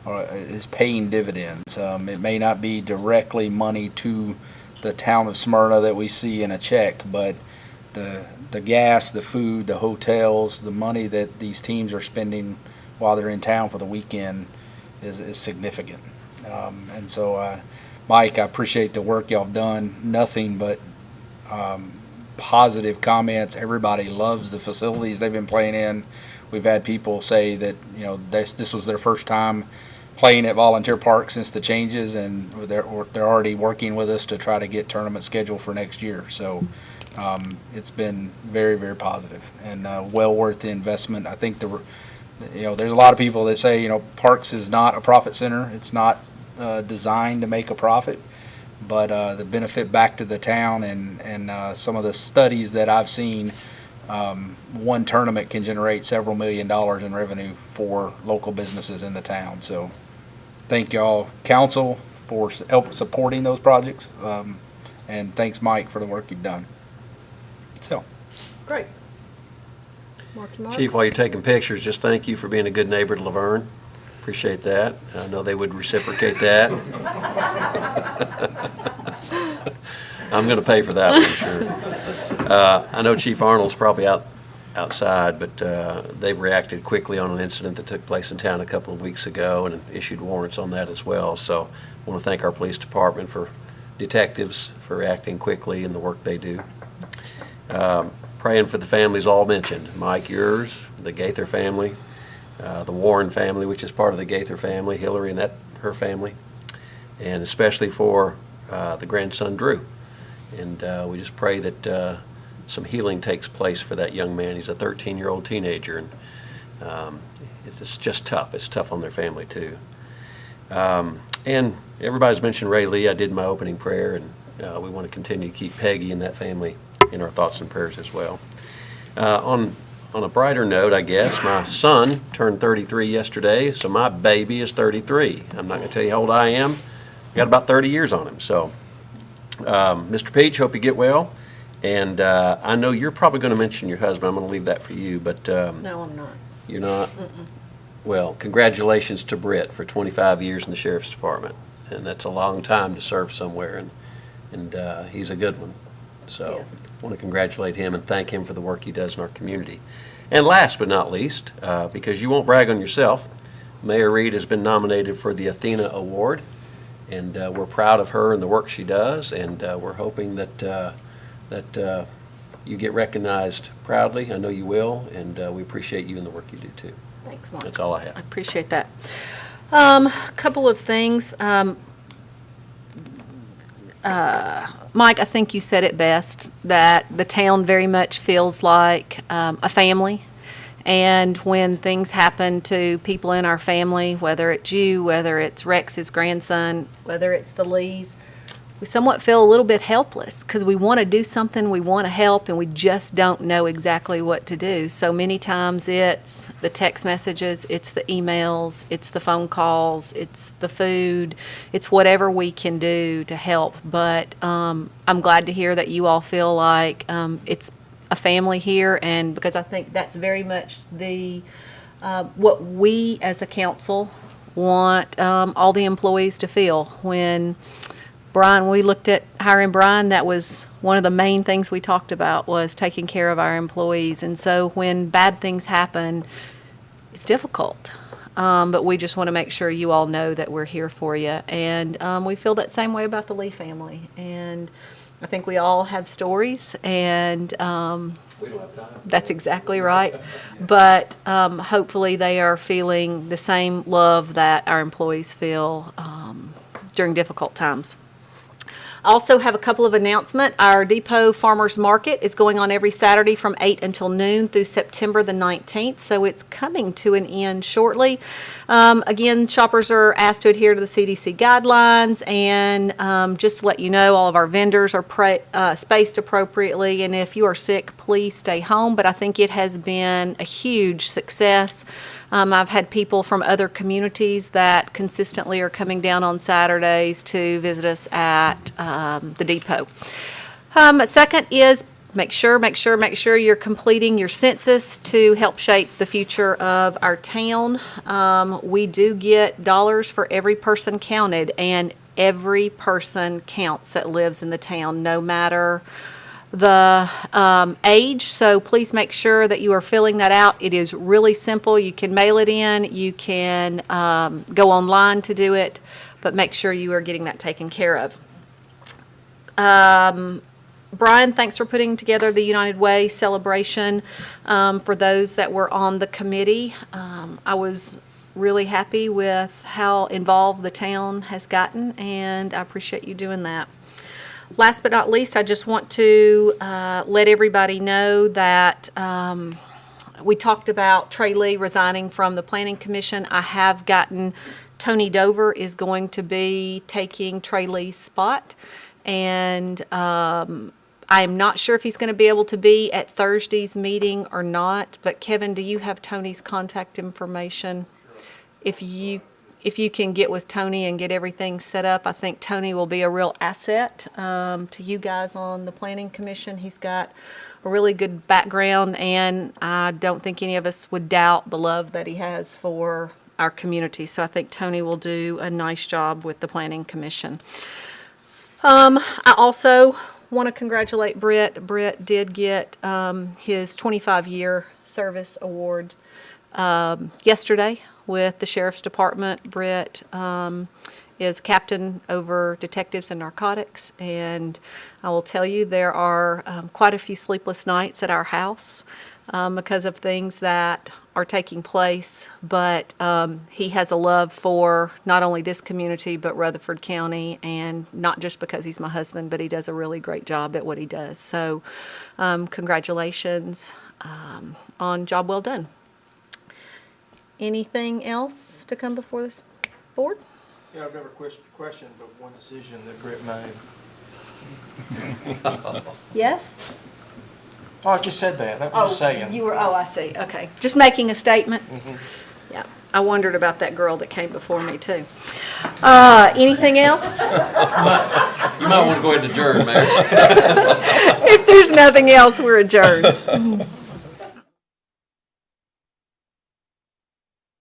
is paying dividends. It may not be directly money to the town of Smyrna that we see in a check, but the gas, the food, the hotels, the money that these teams are spending while they're in town for the weekend is significant. And so, Mike, I appreciate the work y'all have done. Nothing but positive comments. Everybody loves the facilities they've been playing in. We've had people say that this was their first time playing at Volunteer Park since the changes, and they're already working with us to try to get tournament scheduled for next year. So it's been very, very positive and well worth the investment. I think there's a lot of people that say Parks is not a profit center. It's not designed to make a profit, but the benefit back to the town and some of the studies that I've seen, one tournament can generate several $1 million in revenue for local businesses in the town. So thank y'all, council, for help supporting those projects, and thanks, Mike, for the work you've done. So, Great. Marky Mark. Chief, while you're taking pictures, just thank you for being a good neighbor to Laverne. Appreciate that. I know they would reciprocate that. I'm going to pay for that one, sure. I know Chief Arnold's probably outside, but they've reacted quickly on an incident that took place in town a couple of weeks ago and issued warrants on that as well. So I want to thank our police department, for detectives, for reacting quickly and the work they do. Praying for the families all mentioned. Mike, yours, the Gaither family, the Warren family, which is part of the Gaither family, Hillary and her family, and especially for the grandson, Drew. And we just pray that some healing takes place for that young man. He's a 13-year-old teenager, and it's just tough. It's tough on their family, too. And everybody's mentioned Ray Lee. I did my opening prayer, and we want to continue to keep Peggy and that family in our thoughts and prayers as well. On a brighter note, I guess, my son turned 33 yesterday, so my baby is 33. I'm not going to tell you how old I am. I got about 30 years on him. So, Mr. Peach, hope you get well. And I know you're probably going to mention your husband. I'm going to leave that for you, but No, I'm not. you're not? Well, congratulations to Britt for 25 years in the Sheriff's Department. And that's a long time to serve somewhere, and he's a good one. So Yes. I want to congratulate him and thank him for the work he does in our community. And last but not least, because you won't brag on yourself, Mayor Reed has been nominated for the Athena Award, and we're proud of her and the work she does, and we're hoping that you get recognized proudly. I know you will, and we appreciate you and the work you do too. Thanks, Mark. That's all I have. I appreciate that. Couple of things. Mike, I think you said it best, that the town very much feels like a family. And when things happen to people in our family, whether it's you, whether it's Rex's grandson, whether it's the Lees, we somewhat feel a little bit helpless because we want to do something, we want to help, and we just don't know exactly what to do. So many times it's the text messages, it's the emails, it's the phone calls, it's the food, it's whatever we can do to help. But I'm glad to hear that you all feel like it's a family here, and because I think that's very much what we as a council want all the employees to feel. When Brian, we looked at hiring Brian, that was one of the main things we talked about, was taking care of our employees. And so when bad things happen, it's difficult. but we just want to make sure you all know that we're here for you. And we feel that same way about the Lee family. And I think we all have stories, and We don't have time. that's exactly right. But hopefully they are feeling the same love that our employees feel during difficult times. I also have a couple of announcements. Our Depot Farmers Market is going on every Saturday from 8 until noon through September the 19th, so it's coming to an end shortly. Again, shoppers are asked to adhere to the CDC guidelines, and just to let you know, all of our vendors are spaced appropriately, and if you are sick, please stay home. But I think it has been a huge success. I've had people from other communities that consistently are coming down on Saturdays to visit us at the depot. Second is make sure you're completing your census to help shape the future of our town. We do get dollars for every person counted, and every person counts that lives in the town, no matter the age, so please make sure that you are filling that out. It is really simple. You can mail it in, you can go online to do it, but make sure you are getting that taken care of. Brian, thanks for putting together the United Way celebration for those that were on the committee. I was really happy with how involved the town has gotten, and I appreciate you doing that. Last but not least, I just want to let everybody know that we talked about Trey Lee resigning from the Planning Commission. I have gotten Tony Dover is going to be taking Trey Lee's spot, and I'm not sure if he's going to be able to be at Thursday's meeting or not, but Kevin, do you have Tony's contact information? If you can get with Tony and get everything set up, I think Tony will be a real asset to you guys on the Planning Commission. He's got a really good background, and I don't think any of us would doubt the love that he has for our community. So I think Tony will do a nice job with the Planning Commission. I also want to congratulate Britt. Britt did get his 25-year service award yesterday with the Sheriff's Department. Britt is captain over detectives and narcotics, and I will tell you there are quite a few sleepless nights at our house because of things that are taking place, but he has a love for not only this community but Rutherford County, and not just because he's my husband, but he does a really great job at what he does. So congratulations on job well done. Anything else to come before this board? Yeah, I've never questioned, but one decision that Britt made. Yes? Oh, I just said that. I was just saying. You were, I see, okay. Just making a statement? Yeah, I wondered about that girl that came before me, too. Anything else? You might want to go ahead and adjourn, Mayor. If there's nothing else, we're adjourned.